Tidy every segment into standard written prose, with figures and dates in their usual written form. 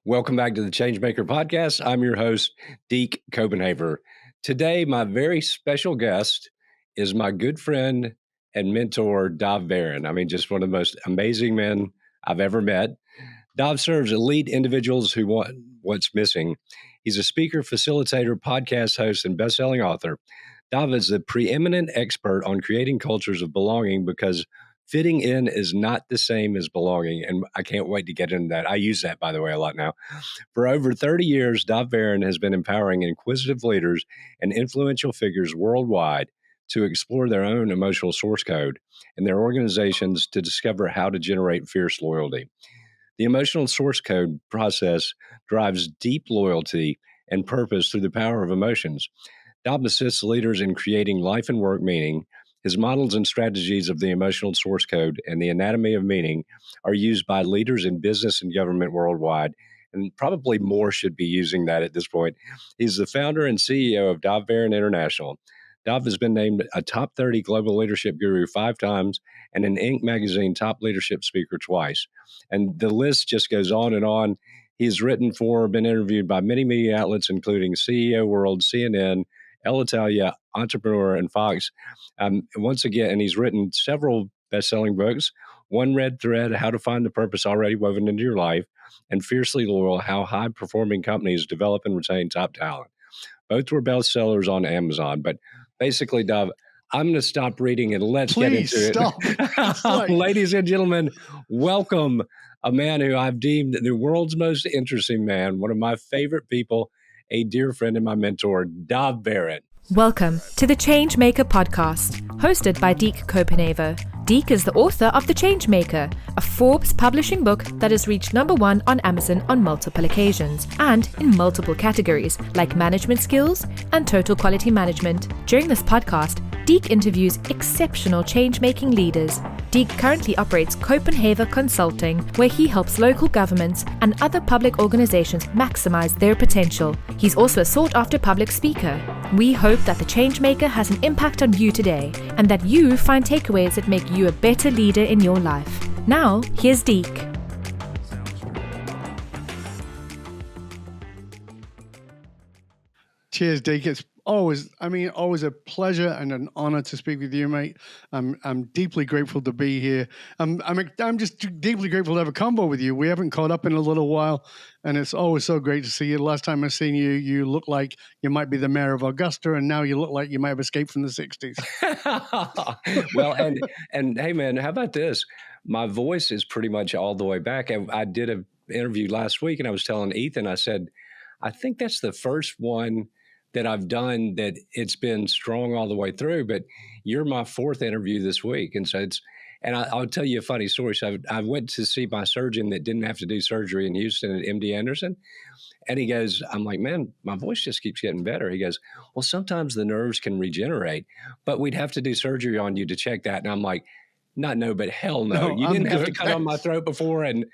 Welcome back to the Changemaker podcast. I'm your host, Deke Copenhaver. Today, my very special guest is my good friend and mentor, Dov Baron. I mean, just one of the most amazing men I've ever met. Dov serves elite individuals who want what's missing. He's a speaker, facilitator, podcast host, and best-selling author. Dov is the preeminent expert on creating cultures of belonging because fitting in is not the same as belonging. And I can't wait to get into that. I use that, by the way, a lot now. For over 30 years, Dov Baron has been empowering inquisitive leaders and influential figures worldwide to explore their own emotional source code and their organizations to discover how to generate fierce loyalty. The emotional source code process drives deep loyalty and purpose through the power of emotions. Dov assists leaders in creating life and work meaning. His models and strategies of the emotional source code and the anatomy of meaning are used by leaders in business and government worldwide, and probably more should be using that at this point. He's the founder and CEO of Dov Baron International. Dov has been named a top 30 global leadership guru 5 times and an Inc. magazine top leadership speaker twice. And the list just goes on and on. He's written for, been interviewed by many media outlets, including CEO World, CNN, El Italia, Entrepreneur, and Fox. Once again, and he's written several best-selling books. One Red Thread, How to Find the Purpose Already Woven into Your Life, and Fiercely Loyal, How High-Performing Companies Develop and Retain Top Talent. Both were bestsellers on Amazon. But basically, Dov, I'm going to stop reading and let's Please get into it. Ladies and gentlemen, welcome a man who I've deemed the world's most interesting man, one of my favorite people, a dear friend and my mentor, Dov Baron. Welcome to the Changemaker podcast, hosted by Deke Copenhaver. Deke is the author of The Changemaker, a Forbes publishing book that has reached #1 on Amazon on multiple occasions and in multiple categories like management skills and total quality management. During this podcast, Deke interviews exceptional change-making leaders. Deke currently operates Copenhaver Consulting, where he helps local governments and other public organizations maximize their potential. He's also a sought-after public speaker. We hope that the Changemaker has an impact on you today and that you find takeaways that make you a better leader in your life. Now, here's Deke. Cheers, Deke. It's always a pleasure and an honor to speak with you, mate. I'm deeply grateful to be here. I'm just deeply grateful to have a combo with you. We haven't caught up in a little while, and it's always so great to see you. The last time I seen you, you looked like you might be the mayor of Augusta, and now you look like you might have escaped from the 60s. Well, and hey, man, how about this? My voice is pretty much all the way back. I did an interview last week, and I was telling Ethan, I said, I think that's the first one that I've done that it's been strong all the way through, but you're my 4th interview this week. And so I'll tell you a funny story. So I went to see my surgeon that didn't have to do surgery in Houston at MD Anderson. And he goes, I'm like, man, my voice just keeps getting better. He goes, well, sometimes the nerves can regenerate, but we'd have to do surgery on you to check that. And I'm like, not no, but hell no. You didn't have to cut on my throat before, and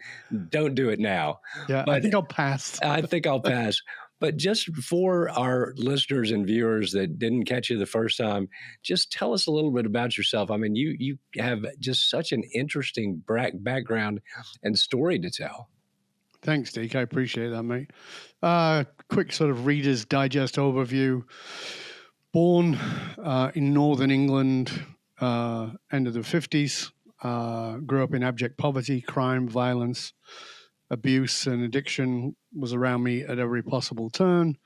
don't do it now. Yeah, but I think I'll pass. I think I'll pass. But just for our listeners and viewers that didn't catch you the first time, just tell us a little bit about yourself. I mean, you have just such an interesting background and story to tell. Thanks, Deke. I appreciate that, mate. Quick sort of Reader's Digest overview. Born in Northern England, end of the 50s. Grew up in abject poverty, crime, violence, abuse, and addiction was around me at every possible turn.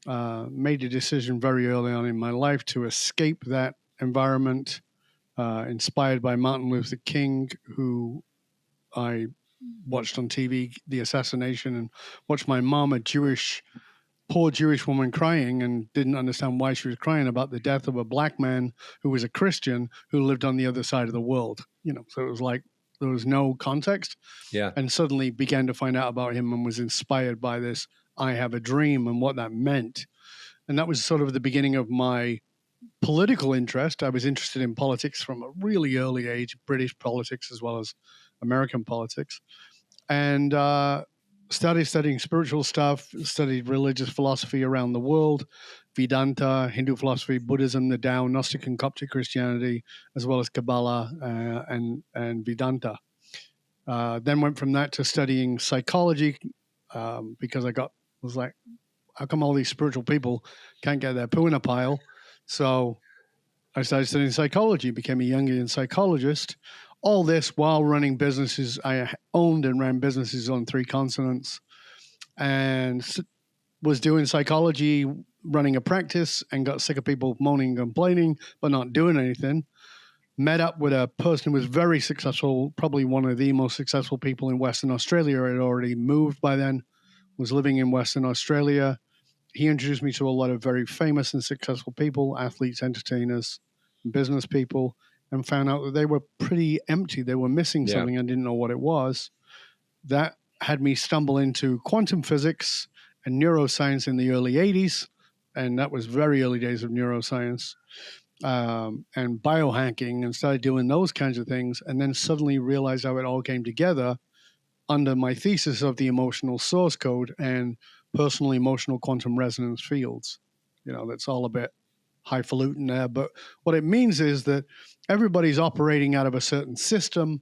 Made a decision very early on in my life to escape that environment, inspired by Martin Luther King, who I watched on TV, the assassination, and watched my mom, a poor Jewish woman, crying and didn't understand why she was crying about the death of a black man who was a Christian who lived on the other side of the world. So it was like, there was no context. Yeah. And suddenly began to find out about him and was inspired by this I have a dream and what that meant. And that was sort of the beginning of my political interest. I was interested in politics from a really early age, British politics as well as American politics. And started studying spiritual stuff, studied religious philosophy around the world, Vedanta, Hindu philosophy, Buddhism, the Tao, Gnostic and Coptic Christianity, as well as Kabbalah and Vedanta. Then went from that to studying psychology, because was like, how come all these spiritual people can't get their poo in a pile? So I started studying psychology, became a Jungian psychologist. All this while running businesses. I owned and ran businesses on 3 continents, and was doing psychology, running a practice, and got sick of people moaning and complaining, but not doing anything. Met up with a person who was very successful, probably one of the most successful people in Western Australia. I had already moved by then, was living in Western Australia. He introduced me to a lot of very famous and successful people, athletes, entertainers, business people, and found out that they were pretty empty. They were missing something. I didn't know what it was. That had me stumble into quantum physics and neuroscience in the early 80s. And that was very early days of neuroscience, and biohacking, and started doing those kinds of things. And then suddenly realized how it all came together under my thesis of the emotional source code and personal emotional quantum resonance fields. That's all a bit highfalutin there. But what it means is that everybody's operating out of a certain system,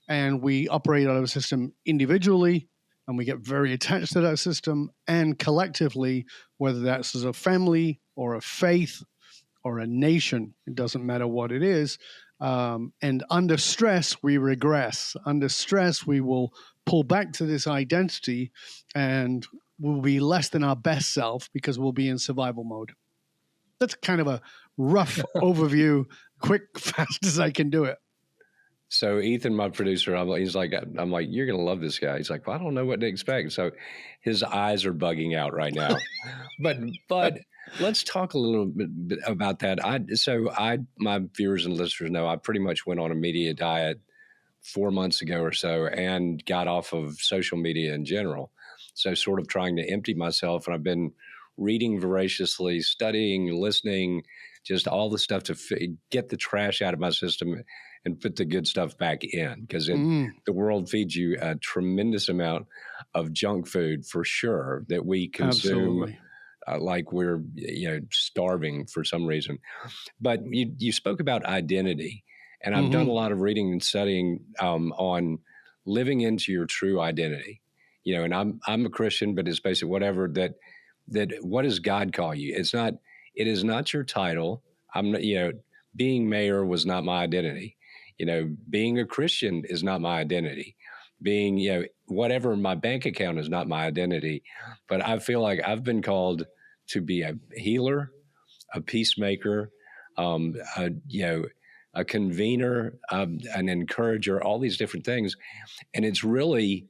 and we operate out of a system individually, and we get very attached to that system, and collectively, whether that's as a family or a faith or a nation, it doesn't matter what it is. And under stress, we regress. Under stress, we will pull back to this identity, and we'll be less than our best self because we'll be in survival mode. That's kind of a rough overview, quick, fast as I can do it. So Ethan, my producer, I'm like, you're going to love this guy. He's like, well, I don't know what to expect. So his eyes are bugging out right now. but let's talk a little bit about that. My viewers and listeners know I pretty much went on a media diet 4 months ago or so and got off of social media in general. So sort of trying to empty myself. And I've been reading voraciously, studying, listening, just all the stuff to get the trash out of my system and put the good stuff back in, because the world feeds you a tremendous amount of junk food for sure that we consume like we're starving for some reason. But you spoke about identity, and I've done a lot of reading and studying on living into your true identity. And I'm a Christian, but it's basically whatever that what does God call you? It is not your title. I'm not, being mayor was not my identity. Being a Christian is not my identity. Being, whatever my bank account is not my identity. But I feel like I've been called to be a healer, a peacemaker, a convener, an encourager, all these different things. And it's really,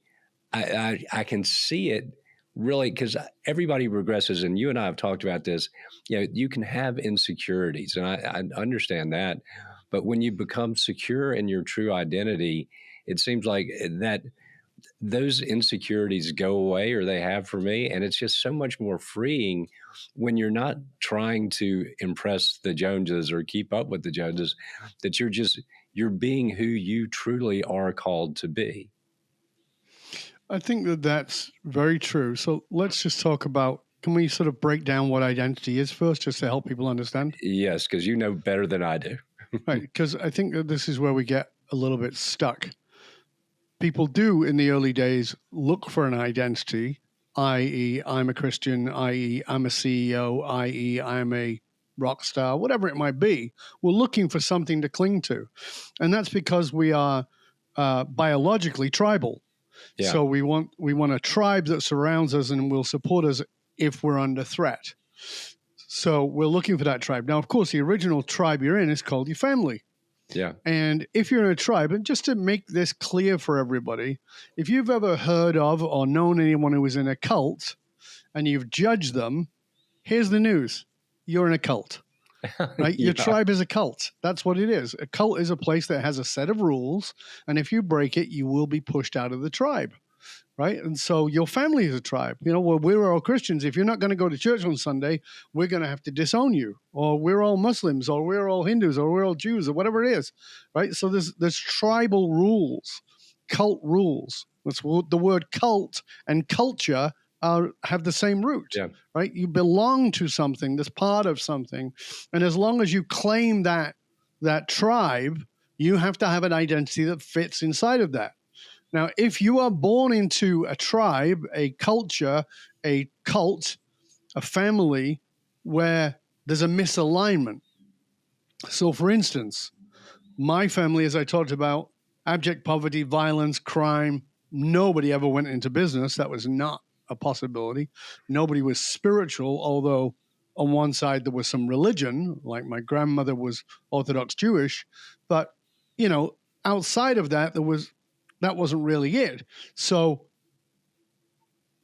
I can see it really, because everybody regresses, and you and I have talked about this. You can have insecurities, and I understand that. But when you become secure in your true identity, it seems like that those insecurities go away, or they have for me. And it's just so much more freeing when you're not trying to impress the Joneses or keep up with the Joneses, that you're being who you truly are called to be. I think that's very true. So let's just talk about, can we sort of break down what identity is first, just to help people understand? Yes, because you know better than I do. Right, because I think that this is where we get a little bit stuck. People do in the early days look for an identity, i.e. I'm a Christian, i.e. I'm a CEO, i.e. I'm a rock star, whatever it might be. We're looking for something to cling to. And that's because we are biologically tribal. Yeah. So we want a tribe that surrounds us and will support us if we're under threat. So we're looking for that tribe. Now, of course, the original tribe you're in is called your family. Yeah. And if you're in a tribe, and just to make this clear for everybody, if you've ever heard of or known anyone who was in a cult and you've judged them, here's the news. You're in a cult. Right? Your tribe is a cult. That's what it is. A cult is a place that has a set of rules, and if you break it, you will be pushed out of the tribe. Right? And so your family is a tribe. We're all Christians. If you're not going to go to church on Sunday, we're going to have to disown you. Or we're all Muslims, or we're all Hindus, or we're all Jews, or whatever it is. Right? So there's tribal rules, cult rules. That's the word cult and culture have the same root. Yeah. Right? You belong to something, that's part of something. And as long as you claim that tribe, you have to have an identity that fits inside of that. Now, if you are born into a tribe, a culture, a cult, a family where there's a misalignment. So, for instance, my family, as I talked about, abject poverty, violence, crime, nobody ever went into business. That was not a possibility. Nobody was spiritual, although on one side there was some religion, like my grandmother was Orthodox Jewish, but outside of that, that wasn't really it. So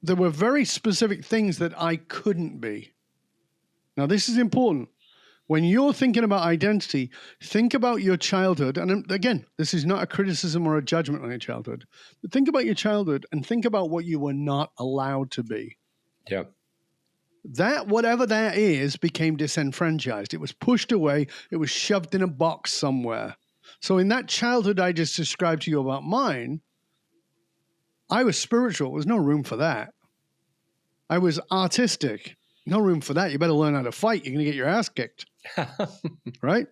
there were very specific things that I couldn't be. Now, this is important. When you're thinking about identity, think about your childhood. And again, this is not a criticism or a judgment on your childhood, but think about your childhood and think about what you were not allowed to be. Yeah. That, whatever that is, became disenfranchised. It was pushed away. It was shoved in a box somewhere. So in that childhood I just described to you about mine, I was spiritual. There was no room for that. I was artistic. No room for that. You better learn how to fight. You're going to get your ass kicked. Right?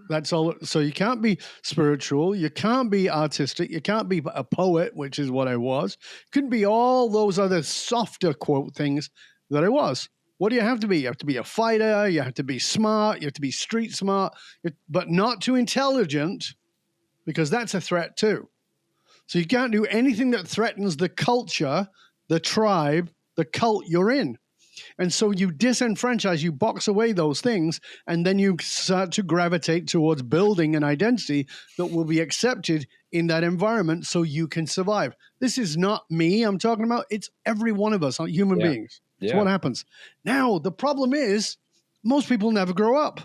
That's all. So you can't be spiritual. You can't be artistic. You can't be a poet, which is what I was. Couldn't be all those other softer quote things that I was. What do you have to be? You have to be a fighter. You have to be smart. You have to be street smart, but not too intelligent, because that's a threat too. So you can't do anything that threatens the culture, the tribe, the cult you're in. And so you disenfranchise, you box away those things, and then you start to gravitate towards building an identity that will be accepted in that environment so you can survive. This is not me I'm talking about. It's every one of us, human beings. That's what happens. Now, the problem is most people never grow up.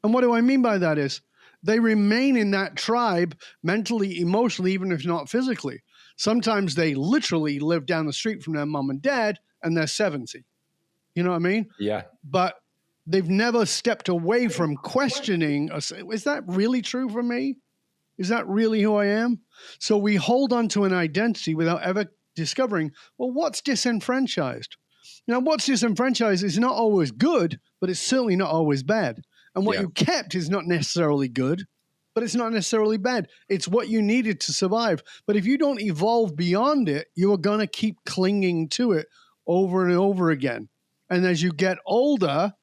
And what do I mean by that is they remain in that tribe mentally, emotionally, even if not physically. Sometimes they literally live down the street from their mom and dad and they're 70. You know what I mean? Yeah. But they've never stepped away from questioning, is that really true for me? Is that really who I am? So we hold on to an identity without ever discovering, well, what's disenfranchised? Now, what's disenfranchised is not always good, but it's certainly not always bad. And what you kept is not necessarily good, but it's not necessarily bad. It's what you needed to survive. But if you don't evolve beyond it, you are going to keep clinging to it over and over again. And as you get older,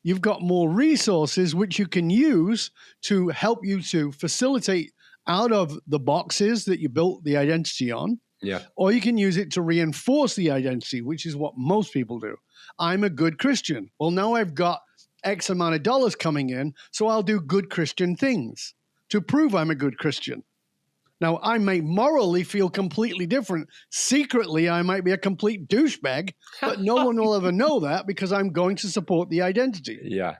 you've got more resources which you can use to help you to facilitate out of the boxes that you built the identity on. Yeah. Or you can use it to reinforce the identity, which is what most people do. I'm a good Christian. Well, now I've got X amount of dollars coming in, so I'll do good Christian things to prove I'm a good Christian. Now, I may morally feel completely different. Secretly, I might be a complete douchebag, but no one will ever know that because I'm going to support the identity. Yeah.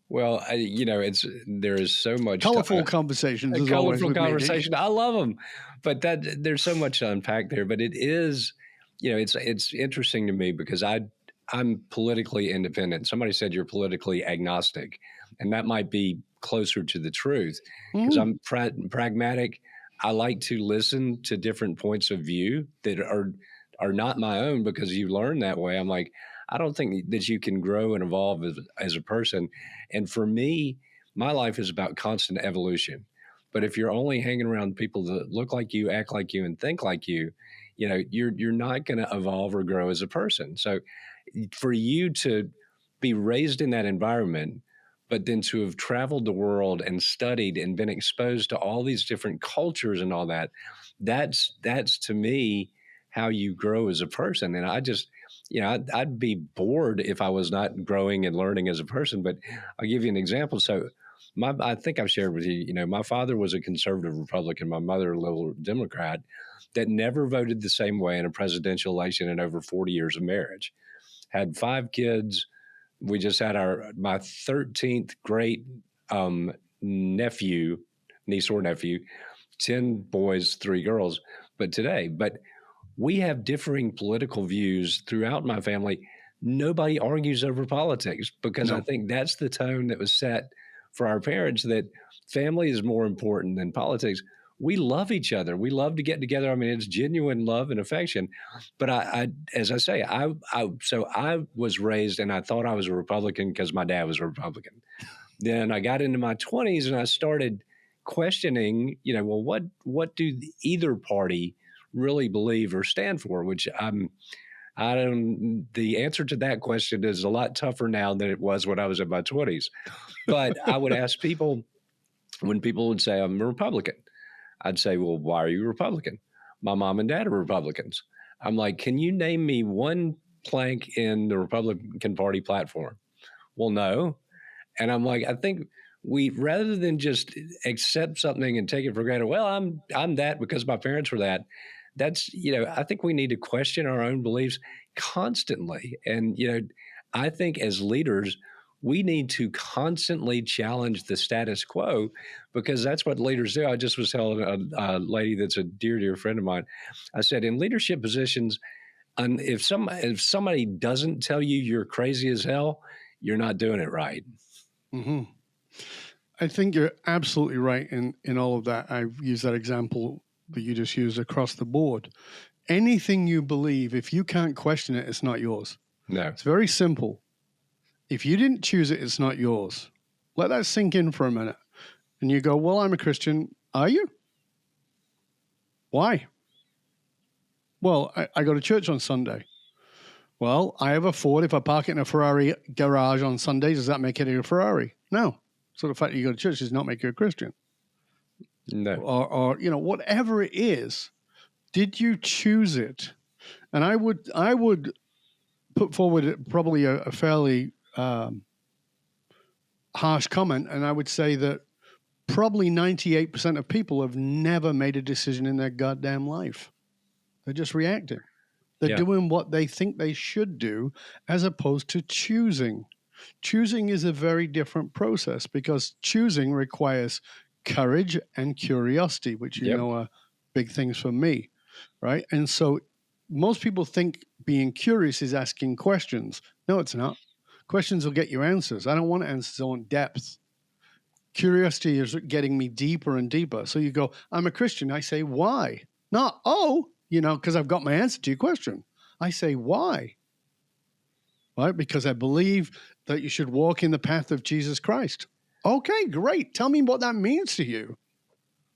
Well, there is so much colorful conversations. A colorful conversation. I love them, but there's so much to unpack there. But it is, it's interesting to me because I'm politically independent. Somebody said you're politically agnostic, and that might be closer to the truth because I'm pragmatic. I like to listen to different points of view that are not my own because you learn that way. I'm like, I don't think that you can grow and evolve as a person. And for me, my life is about constant evolution. But if you're only hanging around people that look like you, act like you, and think like you, you're not going to evolve or grow as a person. So for you to be raised in that environment, but then to have traveled the world and studied and been exposed to all these different cultures and all that, that's to me how you grow as a person. And I just, I'd be bored if I was not growing and learning as a person. But I'll give you an example. So I think I've shared with you, my father was a conservative Republican, my mother a liberal Democrat that never voted the same way in a presidential election in over 40 years of marriage. Had 5 kids. We just had my 13th great niece or nephew, 10 boys, 3 girls. But we have differing political views throughout my family. Nobody argues over politics because I think that's the tone that was set for our parents, that family is more important than politics. We love each other. We love to get together. I mean, it's genuine love and affection. But I as I say, so I was raised and I thought I was a Republican because my dad was a Republican. Then I got into my 20s and I started questioning, well, what do either party really believe or stand for? Which the answer to that question is a lot tougher now than it was when I was in my 20s. But I would ask people, when people would say, I'm a Republican, I'd say, well, why are you a Republican? My mom and dad are Republicans. I'm like, can you name me one plank in the Republican Party platform? Well, no. And I'm like, I think we, rather than just accept something and take it for granted, well, I'm that because my parents were that. That's, I think we need to question our own beliefs constantly. And, I think as leaders, we need to constantly challenge the status quo, because that's what leaders do. I just was telling a lady that's a dear friend of mine, I said, in leadership positions, and if somebody doesn't tell you you're crazy as hell, you're not doing it right. Mm-hmm. I think you're absolutely right in all of that. I've used that example that you just used across the board. Anything you believe, if you can't question it, it's not yours. No. It's very simple. If you didn't choose it, it's not yours. Let that sink in for a minute. And you go, well, I'm a Christian. Are you? Why? Well, I go to church on Sunday. Well, I have a Ford. If I park it in a Ferrari garage on Sunday, does that make it a Ferrari? No. So the fact that you go to church does not make you a Christian. No. Or whatever it is, did you choose it? And I would put forward probably a fairly harsh comment, and I would say that probably 98% of people have never made a decision in their goddamn life. They're just reacting. They're doing what they think they should do as opposed to choosing. Choosing is a very different process, because choosing requires courage and curiosity, which you know are big things for me, right? And so most people think being curious is asking questions. No, it's not. Questions will get you answers. I don't want answers, I want depth. Curiosity is getting me deeper and deeper. So you go, I'm a Christian. I say, why? Not, because I've got my answer to your question. I say, why? Right? Because I believe that you should walk in the path of Jesus Christ. Okay, great. Tell me what that means to you.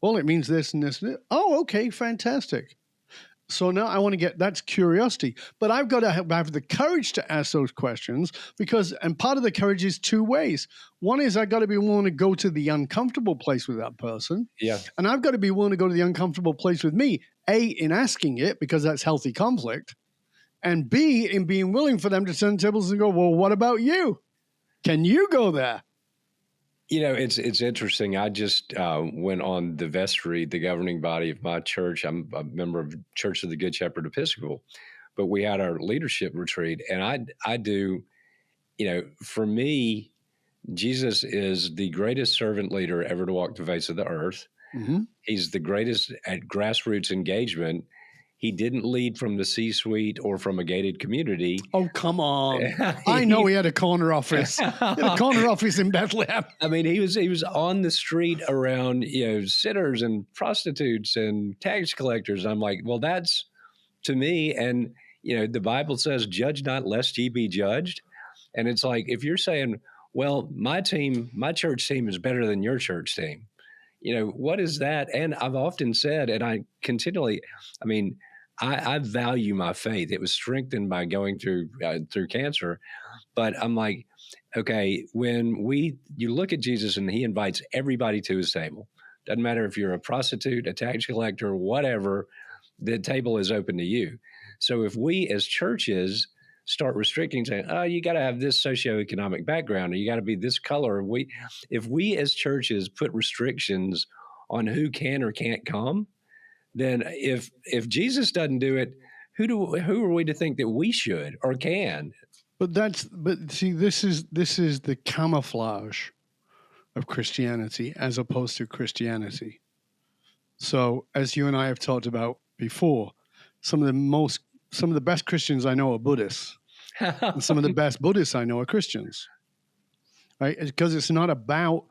Well, it means this and this and this. Oh, okay, fantastic. So now I want to that's curiosity. But I've got to have the courage to ask those questions, and part of the courage is two ways. One is I've got to be willing to go to the uncomfortable place with that person. Yeah. And I've got to be willing to go to the uncomfortable place with me, A, in asking it, because that's healthy conflict, and B, in being willing for them to turn tables and go, well, what about you? Can you go there? It's interesting. I just went on the vestry, the governing body of my church. I'm a member of Church of the Good Shepherd Episcopal, but we had our leadership retreat, and I do, for me, Jesus is the greatest servant leader ever to walk the face of the earth. Mm-hmm. He's the greatest at grassroots engagement. He didn't lead from the C-suite or from a gated community. Oh, come on. I know he had a corner office. He had a corner office in Bethlehem. I mean, he was on the street around, sinners and prostitutes and tax collectors. I'm like, well, that's to me. And, the Bible says, judge not lest ye be judged. And it's like, if you're saying, well, my church team is better than your church team, what is that? And I've often said, and I continually, I value my faith. It was strengthened by going through cancer. But I'm like, okay, when you look at Jesus and he invites everybody to his table, doesn't matter if you're a prostitute, a tax collector, whatever, the table is open to you. So if we as churches start restricting, saying, oh, you got to have this socioeconomic background, or you got to be this color, if we as churches put restrictions on who can or can't come, then if Jesus doesn't do it, who are we to think that we should or can? But see, this is the camouflage of Christianity as opposed to Christianity. So as you and I have talked about before, some of the best Christians I know are Buddhists, and some of the best Buddhists I know are Christians. Right? Because it's not about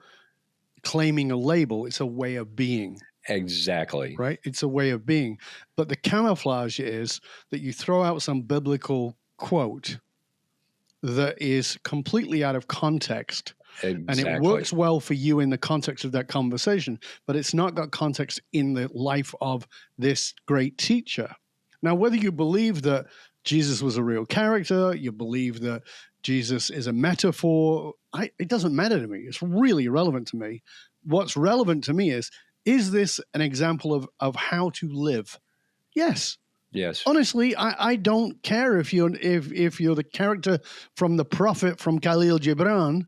claiming a label; it's a way of being. Exactly. Right? It's a way of being. But the camouflage is that you throw out some biblical quote that is completely out of context And it Exactly. works well for you in the context of that conversation, but it's not got context in the life of this great teacher. Now, whether you believe that Jesus was a real character, you believe that Jesus is a metaphor, it doesn't matter to me. It's really irrelevant to me. What's relevant to me is this an example of how to live? Yes. Yes. Honestly, I don't care if you're the character from the prophet from Khalil Gibran,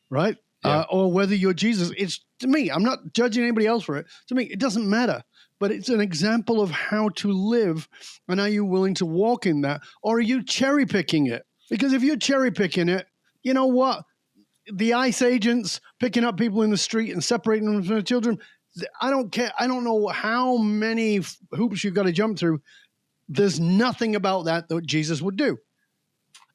right? Yeah. Or whether you're Jesus. It's to me, I'm not judging anybody else for it. To me, it doesn't matter. But it's an example of how to live. And are you willing to walk in that? Or are you cherry picking it? Because if you're cherry picking it, you know what? The ICE agents picking up people in the street and separating them from their children, I don't care. I don't know how many hoops you've got to jump through. There's nothing about that Jesus would do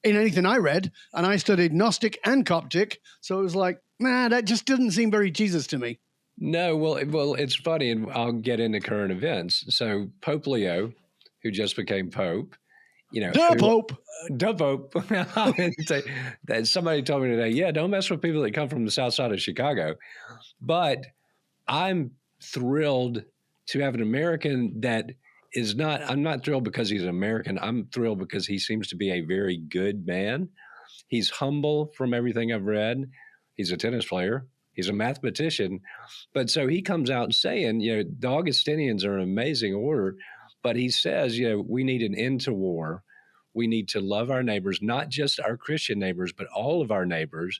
in anything I read. And I studied Gnostic and Coptic. So it was like, that just didn't seem very Jesus to me. No, well, it's funny, and I'll get into current events. So Pope Leo, who just became Pope, The Pope. That somebody told me today, yeah, don't mess with people that come from the south side of Chicago. But I'm thrilled to have an American that is not, I'm not thrilled because he's an American. I'm thrilled because he seems to be a very good man. He's humble from everything I've read. He's a tennis player. He's a mathematician. But so he comes out saying, the Augustinians are an amazing order, but he says, we need an end to war. We need to love our neighbors, not just our Christian neighbors, but all of our neighbors.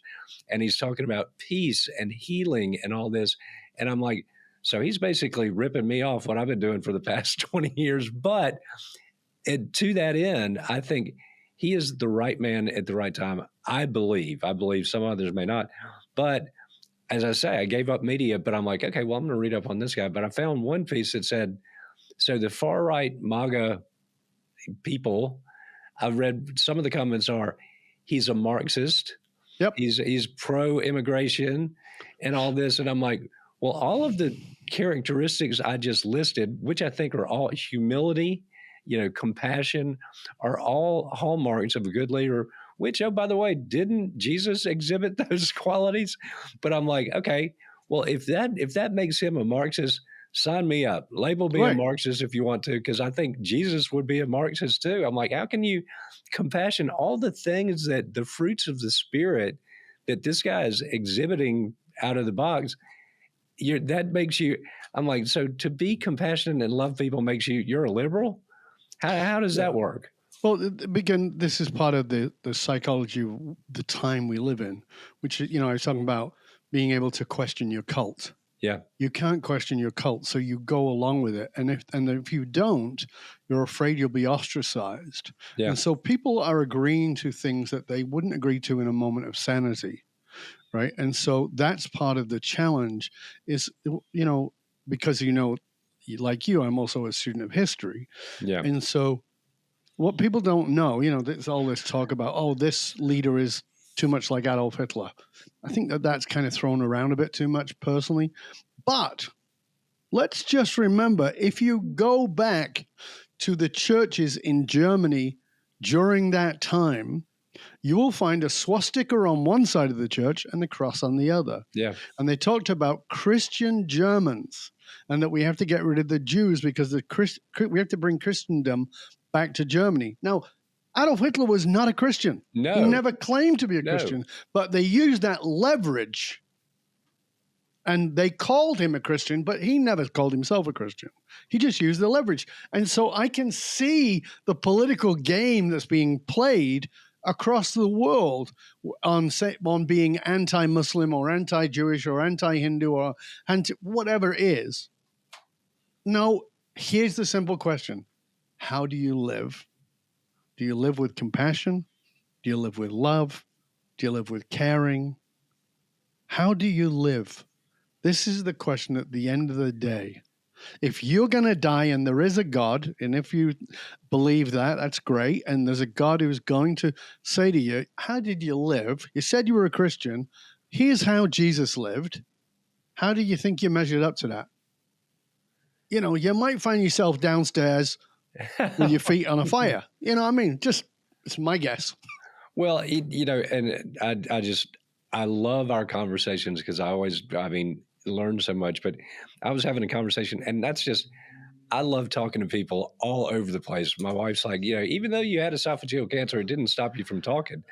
And he's talking about peace and healing and all this. And I'm like, so he's basically ripping me off what I've been doing for the past 20 years. But to that end, I think he is the right man at the right time. I believe some others may not. But as I say, I gave up media, but I'm like, okay, well, I'm going to read up on this guy. But I found one piece that said, so the far right MAGA people, I've read some of the comments are, he's a Marxist. Yep. He's pro-immigration and all this. And I'm like, well, all of the characteristics I just listed, which I think are all humility, compassion, are all hallmarks of a good leader, which, oh, by the way, didn't Jesus exhibit those qualities? But I'm like, okay, well, if that makes him a Marxist, sign me up. Label me a Marxist if you want to, because I think Jesus would be a Marxist too. I'm like, how can you compassion, all the things that the fruits of the Spirit that this guy is exhibiting out of the box, that makes you, I'm like, so to be compassionate and love people makes you're a liberal? How does that work? Well, again, this is part of the psychology of the time we live in, which, I was talking about being able to question your cult. Yeah. You can't question your cult, so you go along with it. And if you don't, you're afraid you'll be ostracized. Yeah. And so people are agreeing to things that they wouldn't agree to in a moment of sanity, right? And so that's part of the challenge is, because, like you, I'm also a student of history. Yeah. And so what people don't know, there's all this talk about, this leader is too much like Adolf Hitler. I think that's kind of thrown around a bit too much personally. But let's just remember, if you go back to the churches in Germany during that time, you will find a swastika on one side of the church and the cross on the other. Yeah. And they talked about Christian Germans and that we have to get rid of the Jews because we have to bring Christendom back to Germany. Now, Adolf Hitler was not a Christian. No. He never claimed to be a Christian, but they used that leverage and they called him a Christian, but he never called himself a Christian. He just used the leverage. And so I can see the political game that's being played across the world on being anti-Muslim or anti-Jewish or anti-Hindu or whatever it is. No, here's the simple question. How do you live? Do you live with compassion? Do you live with love? Do you live with caring? How do you live? This is the question at the end of the day. If you're going to die and there is a God, and if you believe that, that's great. And there's a God who's going to say to you, how did you live? You said you were a Christian. Here's how Jesus lived. How do you think you measured up to that? You might find yourself downstairs with your feet on a fire. You know what I mean? Just, it's my guess. Well, and I love our conversations because learn so much. But I was having a conversation, and that's just, I love talking to people all over the place. My wife's like, even though you had esophageal cancer, it didn't stop you from talking.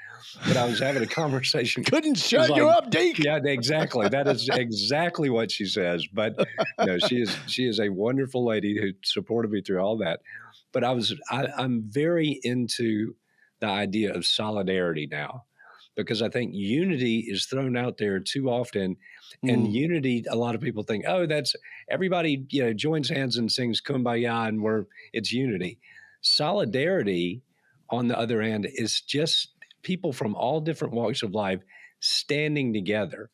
But I was having a conversation. Couldn't She's shut you up, Deke. Yeah, exactly. That is exactly what she says. But no, she is a wonderful lady who supported me through all that. But I'm very into the idea of solidarity now, because I think unity is thrown out there too often. And unity, a lot of people think, oh, that's everybody, joins hands and sings Kumbaya, and it's unity. Solidarity, on the other hand, is just people from all different walks of life standing together.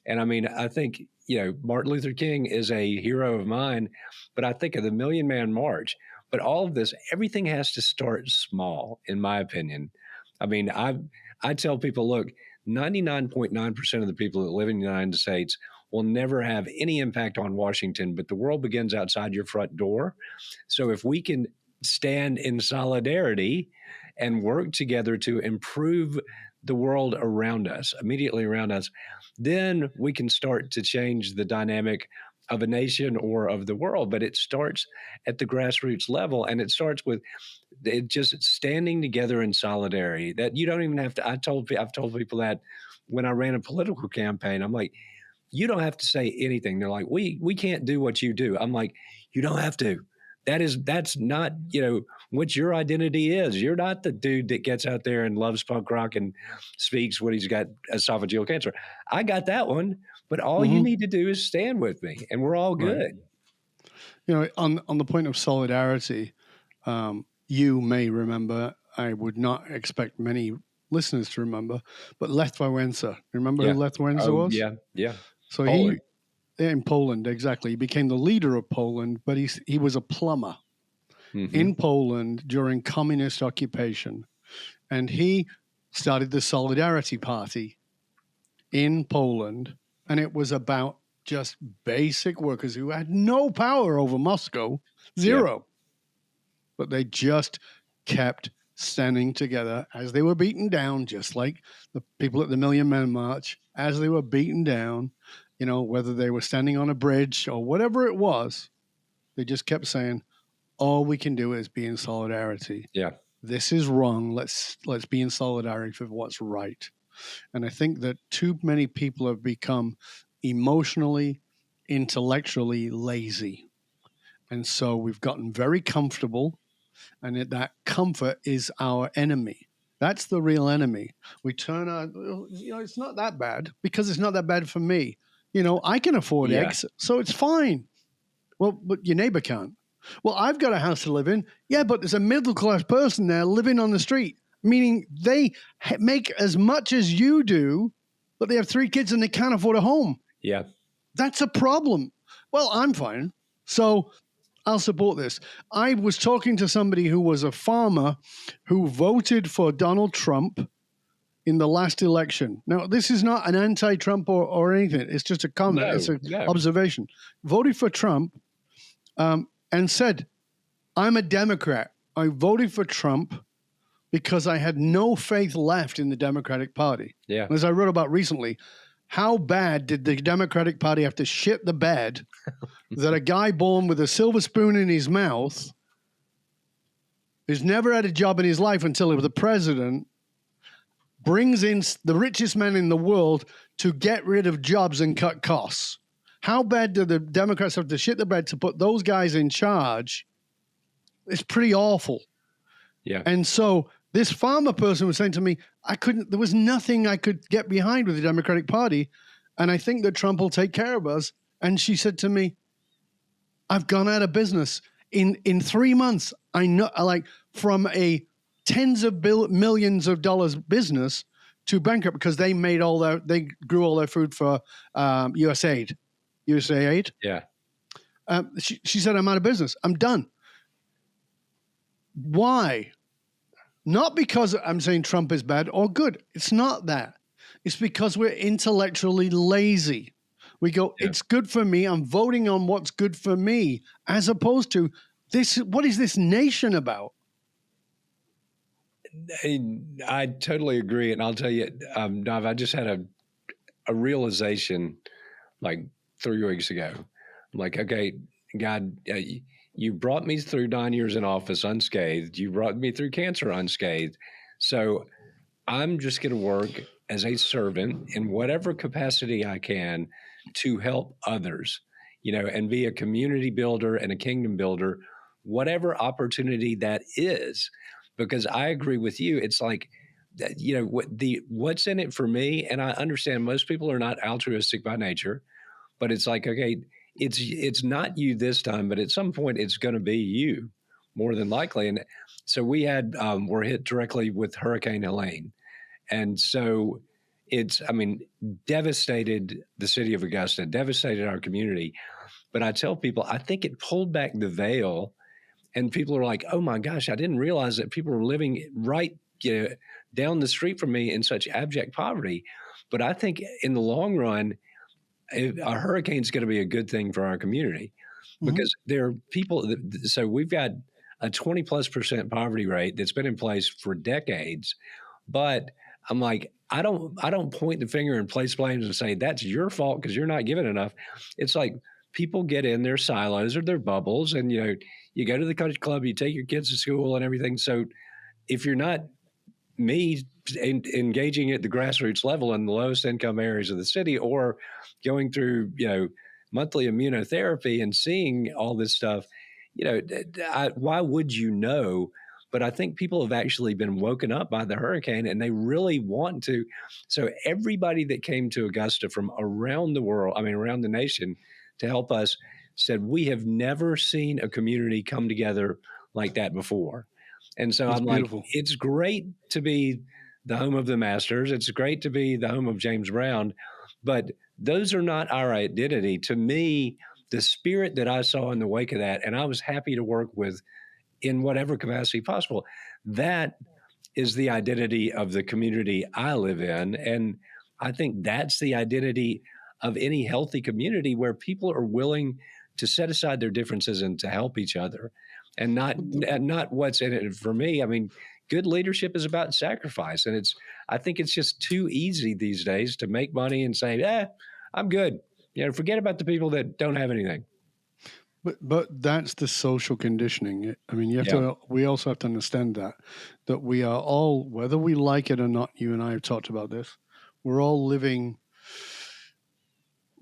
And I mean, I think, Martin Luther King is a hero of mine, but I think of the Million Man March. But all of this, everything has to start small, in my opinion. I mean, I tell people, look, 99.9% of the people that live in the United States will never have any impact on Washington, but the world begins outside your front door. So if we can stand in solidarity and work together to improve the world around us, immediately around us, then we can start to change the dynamic of a nation or of the world. But it starts at the grassroots level, and it starts with just standing together in solidarity. That you don't even have to. I've told people that when I ran a political campaign, I'm like, you don't have to say anything. They're like, we can't do what you do. I'm like, you don't have to. That's not, what your identity is. You're not the dude that gets out there and loves punk rock and speaks when he's got esophageal cancer. I got that one, but all you need to do is stand with me, and we're all good. Right. On the point of solidarity, you may remember, I would not expect many listeners to remember, but Lech Wałęsa. Remember who Lech Wałęsa was? Yeah. So Poland. In Poland, exactly. He became the leader of Poland, but he was a plumber in Poland during communist occupation. And he started the Solidarity Party in Poland. And it was about just basic workers who had no power over Moscow, zero. Yeah. But they just kept standing together as they were beaten down, just like the people at the Million Men March, as they were beaten down. Whether they were standing on a bridge or whatever it was, they just kept saying, all we can do is be in solidarity. Yeah. This is wrong. Let's be in solidarity for what's right. And I think that too many people have become emotionally, intellectually lazy. And so we've gotten very comfortable, and that comfort is our enemy. That's the real enemy. We turn it's not that bad because it's not that bad for me. I can afford eggs, so it's fine. Well, but your neighbor can't. Well, I've got a house to live in. Yeah, but there's a middle-class person there living on the street, meaning they make as much as you do, but they have 3 kids and they can't afford a home. Yeah. That's a problem. Well, I'm fine. So I'll support this. I was talking to somebody who was a farmer who voted for Donald Trump in the last election. Now, this is not an anti-Trump or anything. It's just a comment. It's an observation. Voted for Trump and said, I'm a Democrat. I voted for Trump because I had no faith left in the Democratic Party. Yeah. As I wrote about recently, how bad did the Democratic Party have to shit the bed that a guy born with a silver spoon in his mouth, who's never had a job in his life until he was the president, brings in the richest man in the world to get rid of jobs and cut costs? How bad do the Democrats have to shit the bed to put those guys in charge? It's pretty awful. Yeah. And so this farmer person was saying to me, there was nothing I could get behind with the Democratic Party. And I think that Trump will take care of us. And she said to me, I've gone out of business in 3 months. I know, like, from a tens of millions of dollars business to bankrupt because they grew all their food for USAID. Yeah. She said, I'm out of business. I'm done. Why? Not because I'm saying Trump is bad or good. It's not that. It's because we're intellectually lazy. We go, It's good for me. I'm voting on what's good for me, as opposed to this. What is this nation about? I totally agree. And I'll tell you, Dov, I just had a realization like 3 weeks ago. I'm like, okay, God, you brought me through 9 years in office unscathed. You brought me through cancer unscathed. So I'm just going to work as a servant in whatever capacity I can to help others, and be a community builder and a kingdom builder, whatever opportunity that is. Because I agree with you. It's like, what's in it for me? And I understand most people are not altruistic by nature, but it's like, okay, it's not you this time, but at some point it's going to be you more than likely. And so we're hit directly with Hurricane Helene. And so devastated the city of Augusta, devastated our community. But I tell people, I think it pulled back the veil, and people are like, oh my gosh, I didn't realize that people were living right down the street from me in such abject poverty. But I think in the long run, a hurricane is going to be a good thing for our community, because there are people. So we've got a 20+% poverty rate that's been in place for decades. But I'm like, I don't point the finger and place blames and say that's your fault because you're not giving enough. It's like people get in their silos or their bubbles, and you go to the country club, you take your kids to school and everything. So if you're not engaging at the grassroots level in the lowest income areas of the city, or going through monthly immunotherapy and seeing all this stuff, why would you know? But I think people have actually been woken up by the hurricane, and they really want to. So everybody that came to Augusta from around the world, around the nation, to help us, said we have never seen a community come together like that before. And so I'm beautiful. Like, it's great to be the home of the Masters. It's great to be the home of James Brown, but those are not our identity. To me, the spirit that I saw in the wake of that, and I was happy to work with in whatever capacity possible, that is the identity of the community I live in. And I think that's the identity of any healthy community, where people are willing to set aside their differences and to help each other, and not what's in it for me. Good leadership is about sacrifice. And I think it's just too easy these days to make money and say, I'm good. Forget about the people that don't have anything. But that's the social conditioning. We also have to understand that we are all, whether we like it or not, you and I have talked about this, we're all living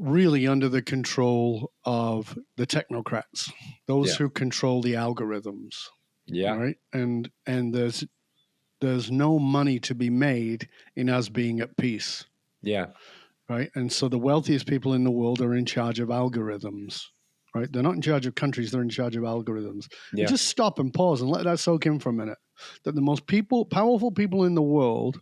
really under the control of the technocrats, those who control the algorithms. Yeah. Right. And there's no money to be made in us being at peace. Yeah. Right. And so the wealthiest people in the world are in charge of algorithms. Right. They're not in charge of countries. They're in charge of algorithms. Yeah. And just stop and pause and let that soak in for a minute. That the most powerful people in the world,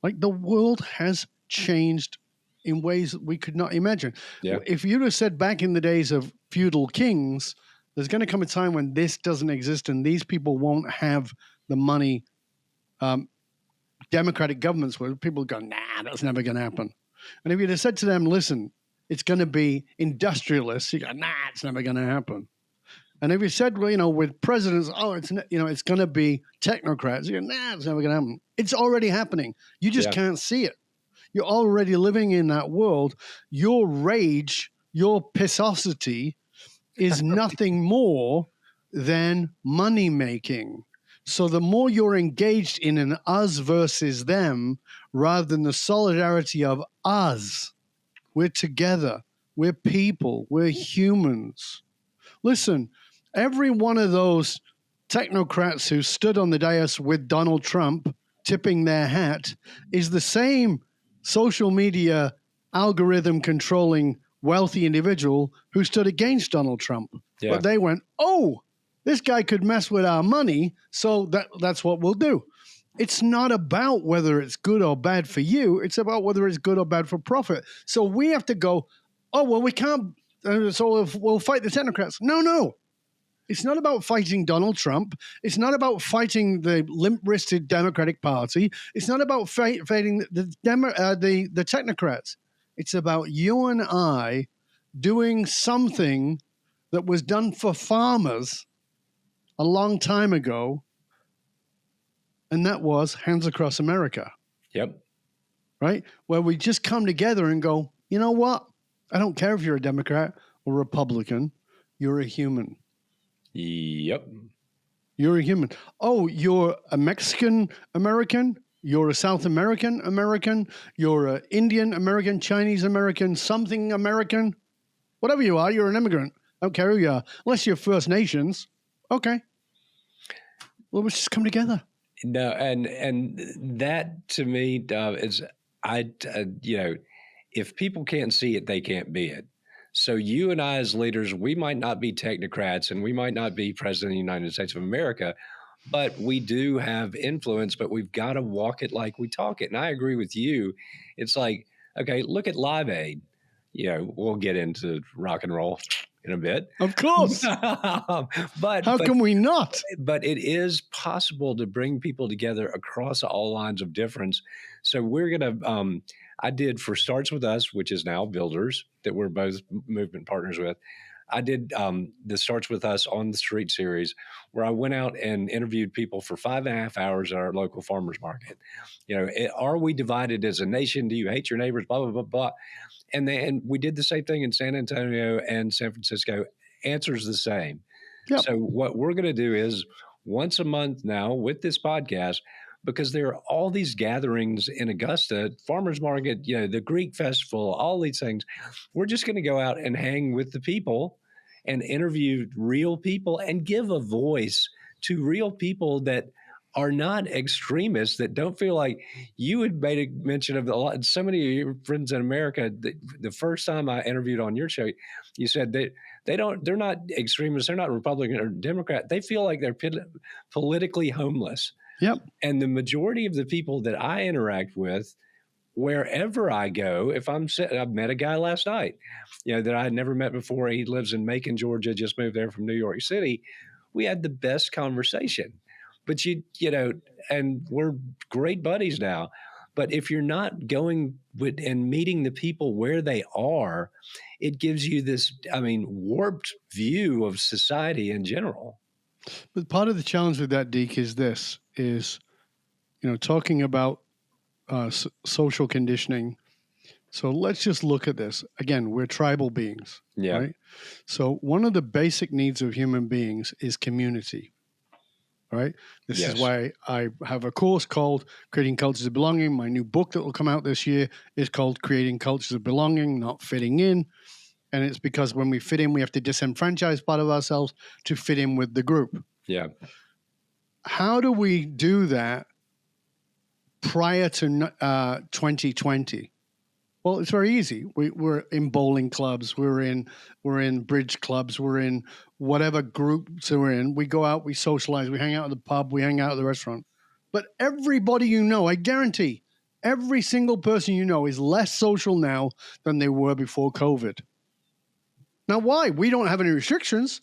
like, the world has changed in ways that we could not imagine. Yeah. If you'd have said back in the days of feudal kings, there's going to come a time when this doesn't exist and these people won't have the money. Democratic governments where people go, nah, that's never going to happen. And if you'd have said to them, listen, it's going to be industrialists, you go, nah, it's never going to happen. And if you said, well, with presidents, it's going to be technocrats, you go, nah, it's never going to happen. It's already happening. You just can't see it. You're already living in that world. Your rage, your pissosity is nothing more than money making. So the more you're engaged in an us versus them, rather than the solidarity of us, we're together, we're people, we're humans. Listen, every one of those technocrats who stood on the dais with Donald Trump tipping their hat is the same social media algorithm controlling wealthy individual who stood against Donald Trump. Yeah. But they went, oh, this guy could mess with our money, so that's what we'll do. It's not about whether it's good or bad for you. It's about whether it's good or bad for profit. So we have to go, oh, well, we can't, so we'll fight the technocrats. No. It's not about fighting Donald Trump. It's not about fighting the limp-wristed Democratic Party. It's not about fighting the technocrats. It's about you and I doing something that was done for farmers a long time ago, and that was Hands Across America. Yep. right? Where we just come together and go, you know what? I don't care if you're a Democrat or Republican. You're a human. Yep. You're a human. Oh, you're a Mexican American. You're a South American American. You're an Indian American, Chinese American, something American. Whatever you are, you're an immigrant. I don't care who you are. Unless you're First Nations. Okay. Well, let's just come together. No, and that to me is if people can't see it, they can't be it. So you and I as leaders, we might not be technocrats and we might not be president of the United States of America, but we do have influence, but we've got to walk it like we talk it. And I agree with you. It's like, okay, look at Live Aid. We'll get into rock and roll in a bit. Of course. But how can we not? But it is possible to bring people together across all lines of difference. So we're going to, I did for Starts With Us, which is now Builders, that we're both movement partners with. I did the Starts With Us on the Street series, where I went out and interviewed people for 5.5 hours at our local farmers market. Are we divided as a nation? Do you hate your neighbors? Blah, blah, blah, blah. And we did the same thing in San Antonio and San Francisco. Answer's the same. Yep. So what we're going to do is once a month now with this podcast, because there are all these gatherings in Augusta, farmers market, the Greek festival, all these things. We're just going to go out and hang with the people and interview real people and give a voice to real people that are not extremists, that don't feel like you had made a mention of so many of your friends in America. The first time I interviewed on your show, you said that they're not extremists. They're not Republican or Democrat. They feel like they're politically homeless. Yep. And the majority of the people that I interact with, wherever I go, I've met a guy last night, that I had never met before. He lives in Macon, Georgia, just moved there from New York City. We had the best conversation. But and we're great buddies now. But if you're not going and meeting the people where they are, it gives you this, warped view of society in general. But part of the challenge with that, Deke, is talking about social conditioning. So let's just look at this. Again, we're tribal beings, right? So one of the basic needs of human beings is community, right? This is why I have a course called Creating Cultures of Belonging. My new book that will come out this year is called Creating Cultures of Belonging, Not Fitting In. And it's because when we fit in, we have to disenfranchise part of ourselves to fit in with the group. Yeah. How do we do that prior to 2020? Well, it's very easy. We're in bowling clubs. We're in bridge clubs. We're in whatever groups we're in. We go out, we socialize, we hang out at the pub, we hang out at the restaurant. But everybody I guarantee, every single person is less social now than they were before COVID. Now, why? We don't have any restrictions.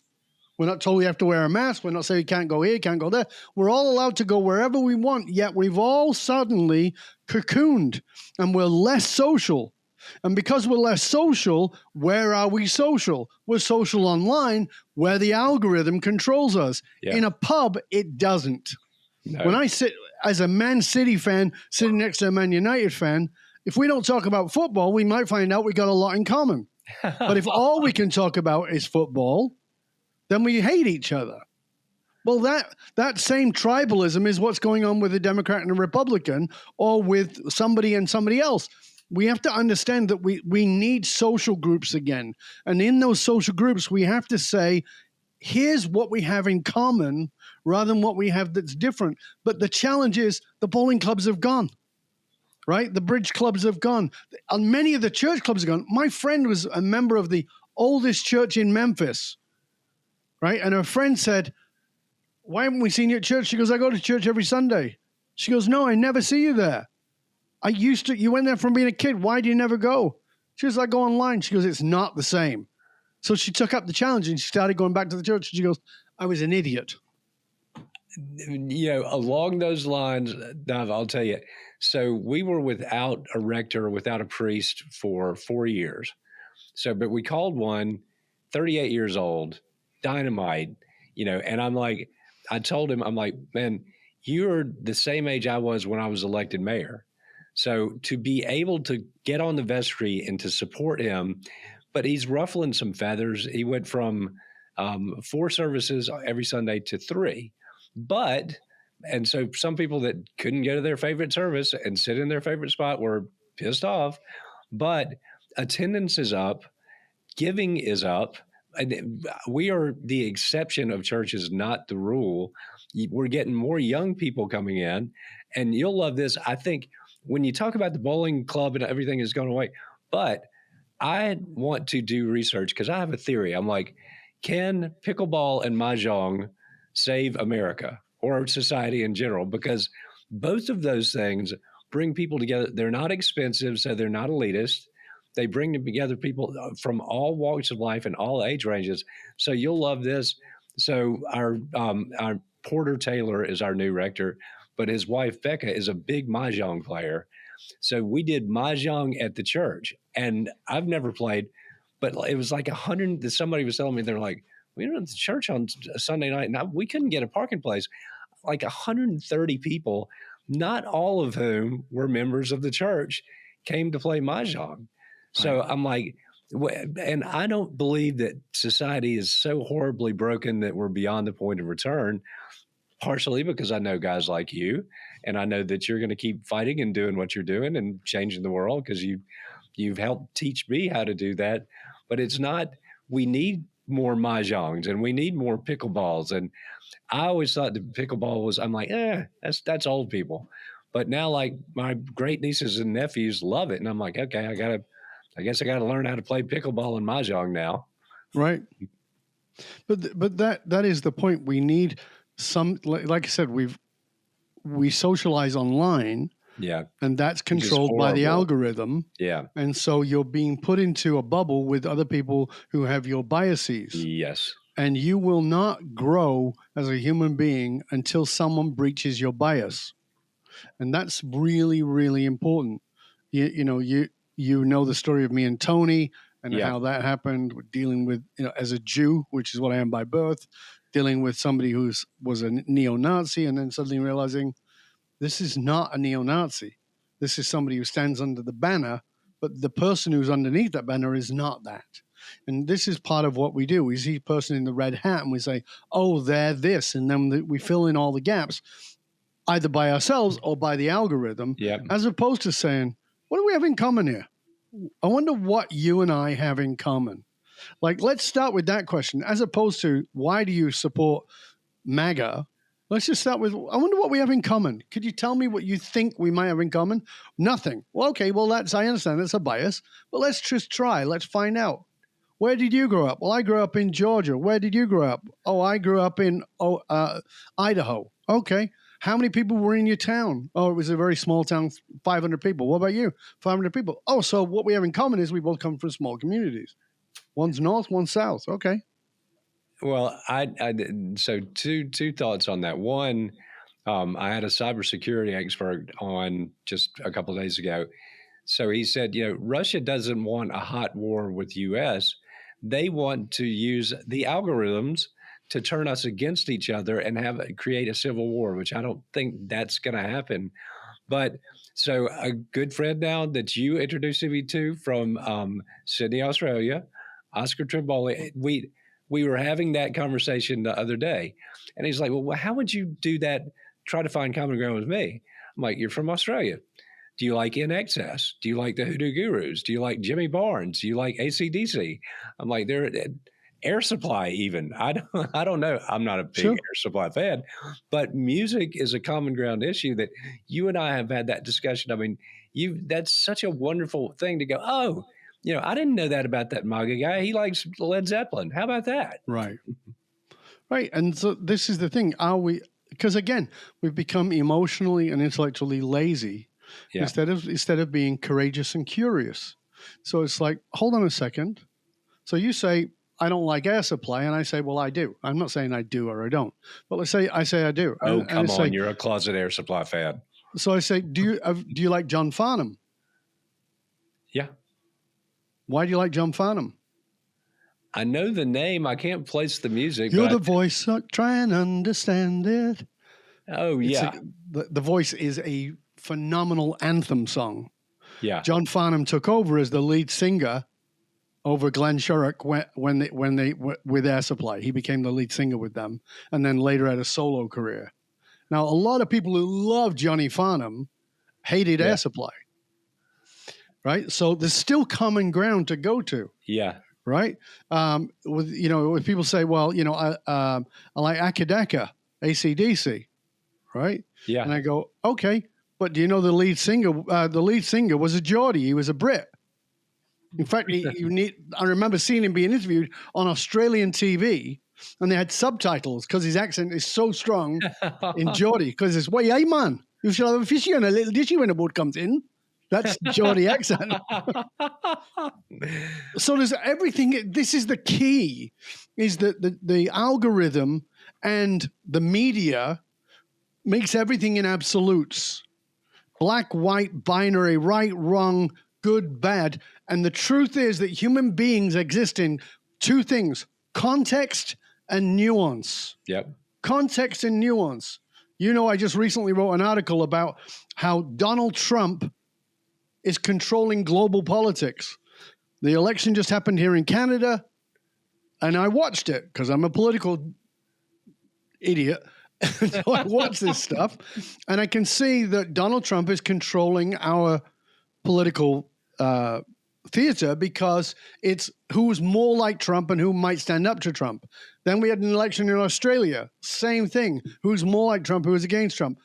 We're not told we have to wear a mask. We're not saying you can't go here, can't go there. We're all allowed to go wherever we want, yet we've all suddenly cocooned and we're less social. And because we're less social, where are we social? We're social online where the algorithm controls us. Yeah. In a pub, it doesn't. No. When I sit as a Man City fan sitting next to a Man United fan, if we don't talk about football, we might find out we got a lot in common. But if all we can talk about is football, then we hate each other. Well, that same tribalism is what's going on with a Democrat and a Republican, or with somebody and somebody else. We have to understand that we need social groups again. And in those social groups, we have to say, here's what we have in common rather than what we have that's different. But the challenge is the bowling clubs have gone. Right? The bridge clubs have gone. And many of the church clubs have gone. My friend was a member of the oldest church in Memphis, right? And her friend said, why haven't we seen you at church? She goes, I go to church every Sunday. She goes, no, I never see you there. You went there from being a kid. Why do you never go? She goes, I go online. She goes, it's not the same. So she took up the challenge and she started going back to the church. She goes, I was an idiot. Along those lines, Dov, I'll tell you. So we were without a rector, without a priest for 4 years. But we called one, 38 years old, dynamite, and I told him, man, you're the same age I was when I was elected mayor. So to be able to get on the vestry and to support him, but he's ruffling some feathers. He went from 4 services every Sunday to 3. And so some people that couldn't go to their favorite service and sit in their favorite spot were pissed off. But attendance is up, giving is up. And we are the exception of churches, not the rule. We're getting more young people coming in, and you'll love this. I think when you talk about the bowling club and everything is going away, but I want to do research because I have a theory. I'm like, can pickleball and mahjong save America or society in general? Because both of those things bring people together. They're not expensive, so they're not elitist. They bring together people from all walks of life and all age ranges. So you'll love this. So our Porter Taylor is our new rector, but his wife Becca is a big mahjong player. So we did mahjong at the church, and I've never played, but it was like 100. Somebody was telling me, they're like, we were at the church on a Sunday night, and we couldn't get a parking place. Like 130 people, not all of whom were members of the church, came to play mahjong. So I'm like, and I don't believe that society is so horribly broken that we're beyond the point of return, partially because I know guys like you, and I know that you're going to keep fighting and doing what you're doing and changing the world because you've helped teach me how to do that. But it's not, we need more mahjongs and we need more pickleballs. And I always thought the pickleball was, I'm like, that's old people. But now, like, my great nieces and nephews love it. And I'm like, okay, I guess I got to learn how to play pickleball and mahjong now. Right. But that is the point. We need some, like I said, we socialize online. Yeah. And that's controlled by the algorithm. Yeah. And so you're being put into a bubble with other people who have your biases. Yes. And you will not grow as a human being until someone breaches your bias. And that's really, really important. You know the story of me and Tony and how that happened, dealing with, as a Jew, which is what I am by birth, dealing with somebody who was a neo-Nazi, and then suddenly realizing this is not a neo-Nazi. This is somebody who stands under the banner, but the person who's underneath that banner is not that. And this is part of what we do. We see a person in the red hat and we say, oh, they're this. And then we fill in all the gaps, either by ourselves or by the algorithm, as opposed to saying, what do we have in common here? I wonder what you and I have in common. Like, let's start with that question, as opposed to why do you support MAGA? Let's just start with, I wonder what we have in common. Could you tell me what you think we might have in common? Nothing. Well, okay, well, I understand that's a bias, but let's just try. Let's find out. Where did you grow up? Well, I grew up in Georgia. Where did you grow up? Oh, I grew up in Idaho. Okay. How many people were in your town? Oh, it was a very small town, 500 people. What about you? 500 people. Oh, so what we have in common is we both come from small communities. One's north, one's south. Okay. Well, so two thoughts on that. One, I had a cybersecurity expert on just a couple of days ago. So he said, Russia doesn't want a hot war with U.S. They want to use the algorithms to turn us against each other and create a civil war, which I don't think that's going to happen. But so a good friend now that you introduced me to from Sydney, Australia, Oscar Trimboli, we were having that conversation the other day. And he's like, well, how would you do that? Try to find common ground with me. I'm like, you're from Australia. Do you like In Excess? Do you like the Hoodoo Gurus? Do you like Jimmy Barnes? Do you like AC/DC? I'm like, they're Air Supply even. I don't know. I'm not a big Air Supply fan, but music is a common ground issue that you and I have had that discussion. I mean, that's such a wonderful thing to go, oh, I didn't know that about that MAGA guy. He likes Led Zeppelin. How about that? Right. Right. And so this is the thing. Because again, we've become emotionally and intellectually lazy instead of being courageous and curious. So it's like, hold on a second. So you say, I don't like Air Supply, and I say, well, I do. I'm not saying I do or I don't, but let's say I say I do. Oh, come on, you're a closet Air Supply fan. So I say, do you like John Farnham? Yeah. Why do you like John Farnham? I know the name. I can't place the music. You're the voice. Try and understand it. Oh, yeah. The voice is a phenomenal anthem song. Yeah. John Farnham took over as the lead singer over Glenn Shorrock when they with Air Supply. He became the lead singer with them, and then later had a solo career. Now, a lot of people who love Johnny Farnham hated Air Supply, right? So there's still common ground to go to. Yeah. Right? With people say, well, I like Akadaka, AC/DC, right? Yeah. And I go, okay, but do you know the lead singer? The lead singer was a Geordie. He was a Brit. In fact, I remember seeing him being interviewed on Australian TV, and they had subtitles because his accent is so strong in Geordie. Because it's, hey man, you shall have a fishy and a little dishy when a boat comes in. That's Geordie accent. So there's everything. This is the key, is that the algorithm and the media makes everything in absolutes. Black, white, binary, right, wrong, good, bad. And the truth is that human beings exist in two things: context and nuance. Yep. Context and nuance. I just recently wrote an article about how Donald Trump is controlling global politics. The election just happened here in Canada, and I watched it because I'm a political idiot. So I watch this stuff, and I can see that Donald Trump is controlling our political theater because it's who's more like Trump and who might stand up to Trump. Then we had an election in Australia, same thing. Who's more like Trump, who is against Trump.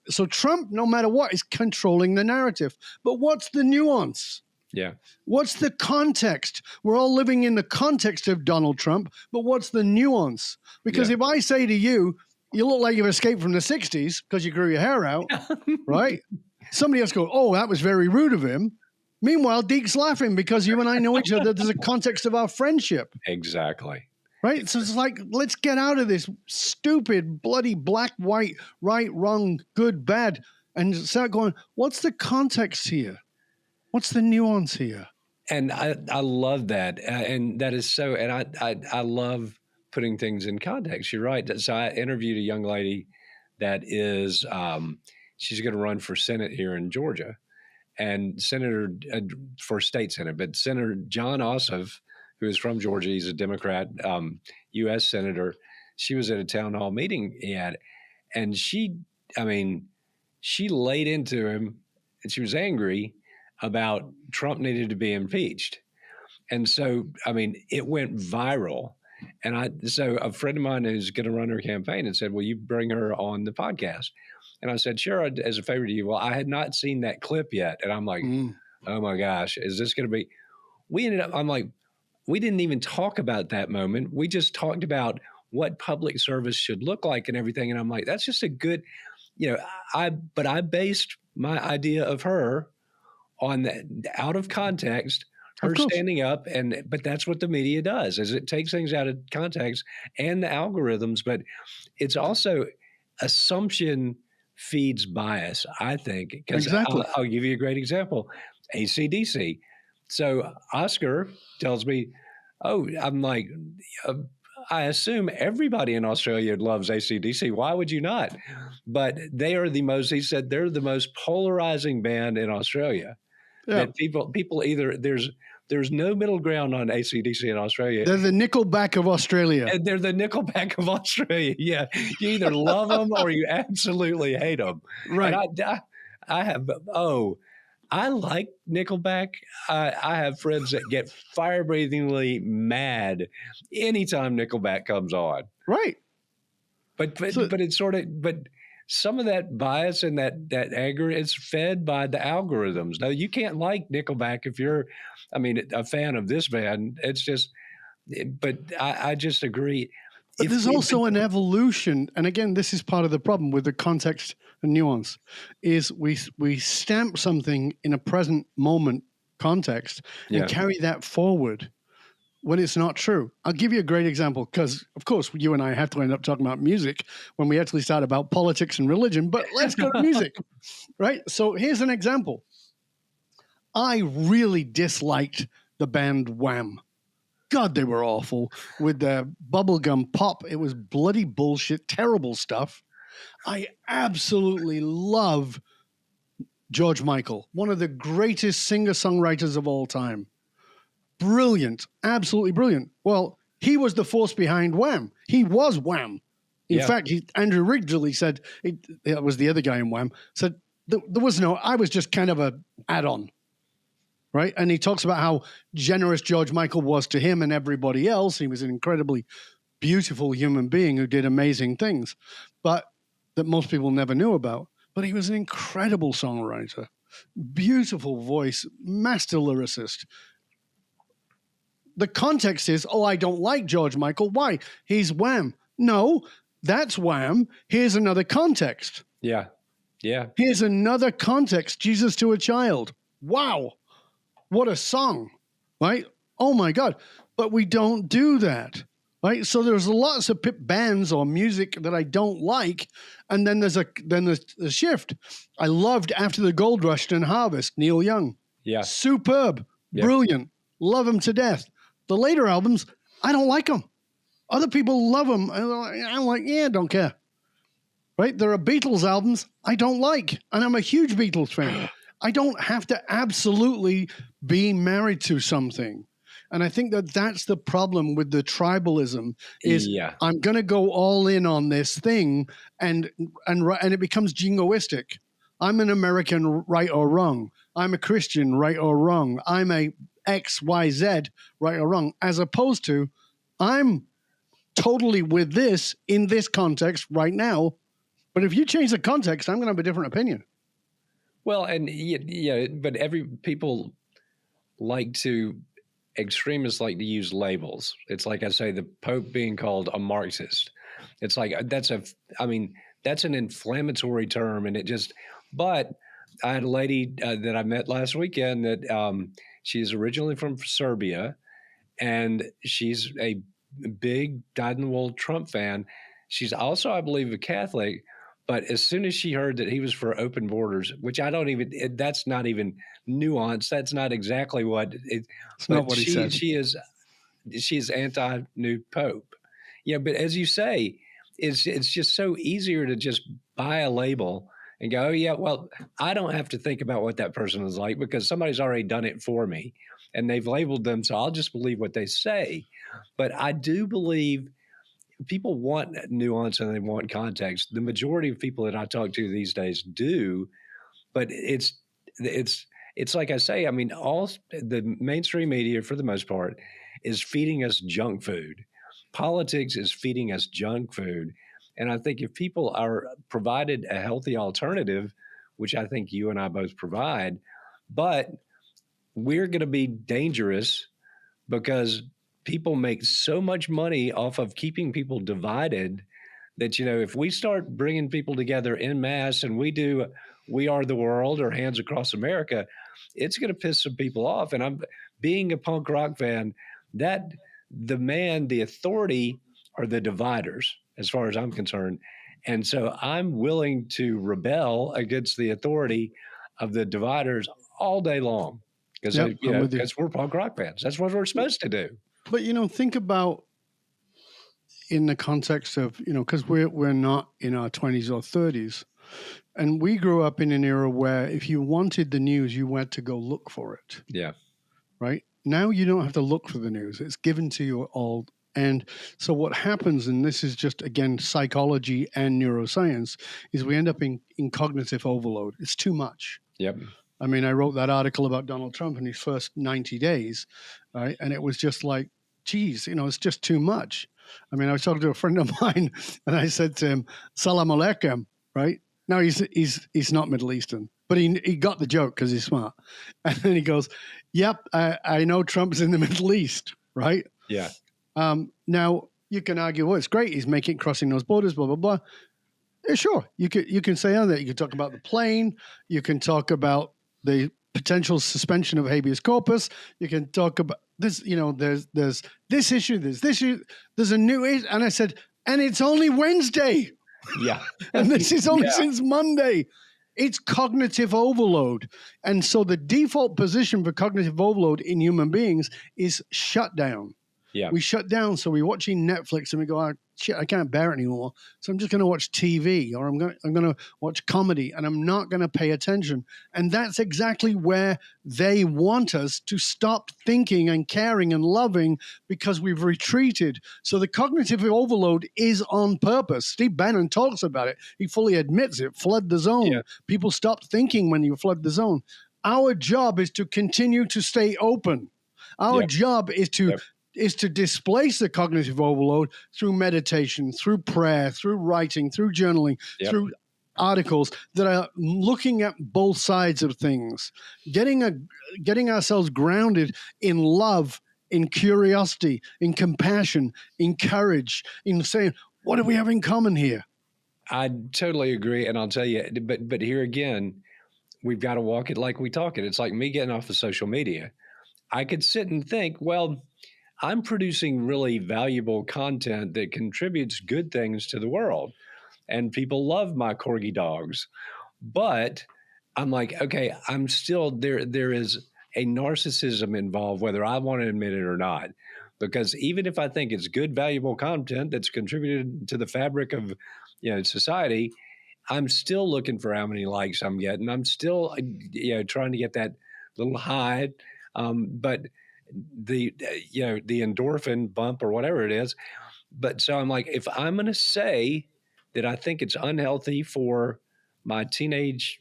So Trump, no matter what, is controlling the narrative. But what's the nuance? Yeah. What's the context? We're all living in the context of Donald Trump, but what's the nuance? Because if I say to you, you look like you've escaped from the 60s because you grew your hair out, right? Somebody else goes, oh, that was very rude of him. Meanwhile, Deke's laughing because you and I know each other. There's a context of our friendship. Exactly. Right? So it's like, let's get out of this stupid, bloody black, white, right, wrong, good, bad, and start going, what's the context here? What's the nuance here? And I love that. And that is so, and I love putting things in context. You're right. So I interviewed a young lady that is, she's going to run for Senate here in Georgia. And Senator for state Senate, but Senator John Ossoff, who is from Georgia, he's a Democrat, U.S. Senator. She was at a town hall meeting he had, and she laid into him, and she was angry about Trump needed to be impeached. And so, it went viral. And so a friend of mine who's going to run her campaign and said, will you bring her on the podcast? And I said, sure, as a favor to you. Well, I had not seen that clip yet. And I'm like, oh my gosh, is this going to be, I'm like, we didn't even talk about that moment. We just talked about what public service should look like and everything. And I'm like, that's just a good, but I based my idea of her on that out of context, her standing up. But that's what the media does, is it takes things out of context and the algorithms, but it's also assumption feeds bias, I think. Exactly. I'll give you a great example. AC/DC. So Oscar tells me, I'm like, I assume everybody in Australia loves AC/DC. Why would you not? But he said they're the most polarizing band in Australia. Yeah. That people either, there's no middle ground on AC/DC in Australia. They're the Nickelback of Australia. And they're the Nickelback of Australia. Yeah. You either love them or you absolutely hate them. Right. And I like Nickelback. I have friends that get fire-breathingly mad anytime Nickelback comes on. Right. But it's sort of, but some of that bias and that anger is fed by the algorithms. Now, you can't like Nickelback if you're, a fan of this band. It's just, but I just agree. But there's also an evolution. And again, this is part of the problem with the context and nuance, is we stamp something in a present moment context and carry that forward when it's not true. I'll give you a great example because, of course, you and I have to end up talking about music when we actually start about politics and religion, but let's go to music, right? So here's an example. I really disliked the band Wham. God, they were awful with their bubblegum pop. It was bloody bullshit, terrible stuff. I absolutely love George Michael, one of the greatest singer-songwriters of all time. Brilliant, absolutely brilliant. Well, he was the force behind Wham. He was Wham. In fact, Andrew Ridgeley said, it was the other guy in Wham, said, there was no, I was just kind of a add-on, right? And he talks about how generous George Michael was to him and everybody else. He was an incredibly beautiful human being who did amazing things, but that most people never knew about. But he was an incredible songwriter, beautiful voice, master lyricist. The context is, I don't like George Michael. Why? He's Wham. No, that's Wham. Here's another context. Yeah. Here's another context. Jesus to a Child. Wow. What a song, right? Oh my God. But we don't do that, right? So there's lots of bands or music that I don't like. And then there's a shift. I loved After the Gold Rush and Harvest, Neil Young. Yeah. Superb. Brilliant. Love him to death. The later albums, I don't like them. Other people love them. I'm like, don't care. Right? There are Beatles albums I don't like, and I'm a huge Beatles fan. I don't have to absolutely be married to something. And I think that that's the problem with the tribalism is I'm going to go all in on this thing, and it becomes jingoistic. I'm an American, right or wrong. I'm a Christian, right or wrong. I'm a X, Y, Z, right or wrong, as opposed to I'm totally with this in this context right now. But if you change the context, I'm going to have a different opinion. Well, and but people like to, extremists like to use labels. It's like I say, the Pope being called a Marxist. It's like, that's an inflammatory term. And but I had a lady that I met last weekend that she's originally from Serbia, and she's a big dyed-in-the-wool Trump fan. She's also, I believe, a Catholic. But as soon as she heard that he was for open borders, which that's not even nuanced. That's not exactly what it's not what he said. She is anti-new Pope. But as you say, it's just so easier to just buy a label and go, well, I don't have to think about what that person is like because somebody's already done it for me and they've labeled them. So I'll just believe what they say. But I do believe people want nuance and they want context. The majority of people that I talk to these days do, but it's like I say, all the mainstream media for the most part is feeding us junk food. Politics is feeding us junk food. And I think if people are provided a healthy alternative, which I think you and I both provide, but we're going to be dangerous because people make so much money off of keeping people divided that, if we start bringing people together en masse and we are the world or Hands Across America, it's going to piss some people off. And I'm being a punk rock fan, that the authority are the dividers as far as I'm concerned. And so I'm willing to rebel against the authority of the dividers all day long because we're punk rock fans. That's what we're supposed to do. But, think about in the context of, because we're not in our 20s or 30s. And we grew up in an era where if you wanted the news, you went to go look for it. Yeah. Right? Now you don't have to look for the news. It's given to you all. And so what happens, and this is just, again, psychology and neuroscience, is we end up in cognitive overload. It's too much. Yep. I wrote that article about Donald Trump in his first 90 days, right? And it was just like, geez, it's just too much. I was talking to a friend of mine, and I said to him, "Salam alaikum," right? Now he's not Middle Eastern, but he got the joke because he's smart. And then he goes, "Yep, I know Trump's in the Middle East, right?" Yeah. Now you can argue, well, it's great, he's crossing those borders, blah blah blah. Yeah, sure, you can say that. You can talk about the plane. You can talk about the potential suspension of habeas corpus. You can talk about this, there's this issue, there's a new issue. And I said, and it's only Wednesday. Yeah. And this is only since Monday. It's cognitive overload. And so the default position for cognitive overload in human beings is shutdown. Yeah. We shut down. So we're watching Netflix and we go, oh, shit, I can't bear it anymore. So I'm just going to watch TV, or I'm going to watch comedy, and I'm not going to pay attention. And that's exactly where they want us to stop thinking and caring and loving, because we've retreated. So the cognitive overload is on purpose. Steve Bannon talks about it. He fully admits it. Flood the zone. Yeah. People stop thinking when you flood the zone. Our job is to continue to stay open. Our job is to displace the cognitive overload through meditation, through prayer, through writing, through journaling, through articles that are looking at both sides of things, getting ourselves grounded in love, in curiosity, in compassion, in courage, in saying, what do we have in common here? I totally agree. And I'll tell you, but here again, we've got to walk it like we talk it. It's like me getting off of social media. I could sit and think, well, I'm producing really valuable content that contributes good things to the world, and people love my corgi dogs. But I'm like, okay, I'm still there. There is a narcissism involved, whether I want to admit it or not, because even if I think it's good, valuable content that's contributed to the fabric of, society, I'm still looking for how many likes I'm getting. I'm still, trying to get that little high. But the endorphin bump or whatever it is. But so I'm like, if I'm going to say that I think it's unhealthy for my teenage,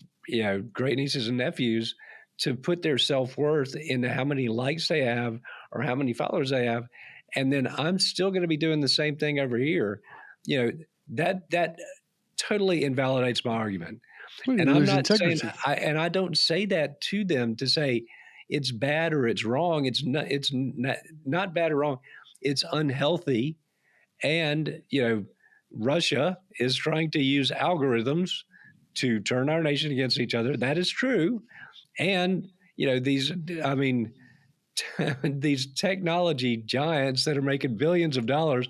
great nieces and nephews to put their self-worth into how many likes they have or how many followers they have, and then I'm still going to be doing the same thing over here, that totally invalidates my argument. And I'm not saying, I don't say that to them to say it's bad or it's wrong. It's not bad or wrong. It's unhealthy. And, Russia is trying to use algorithms to turn our nation against each other. That is true. And, these technology giants that are making billions of dollars,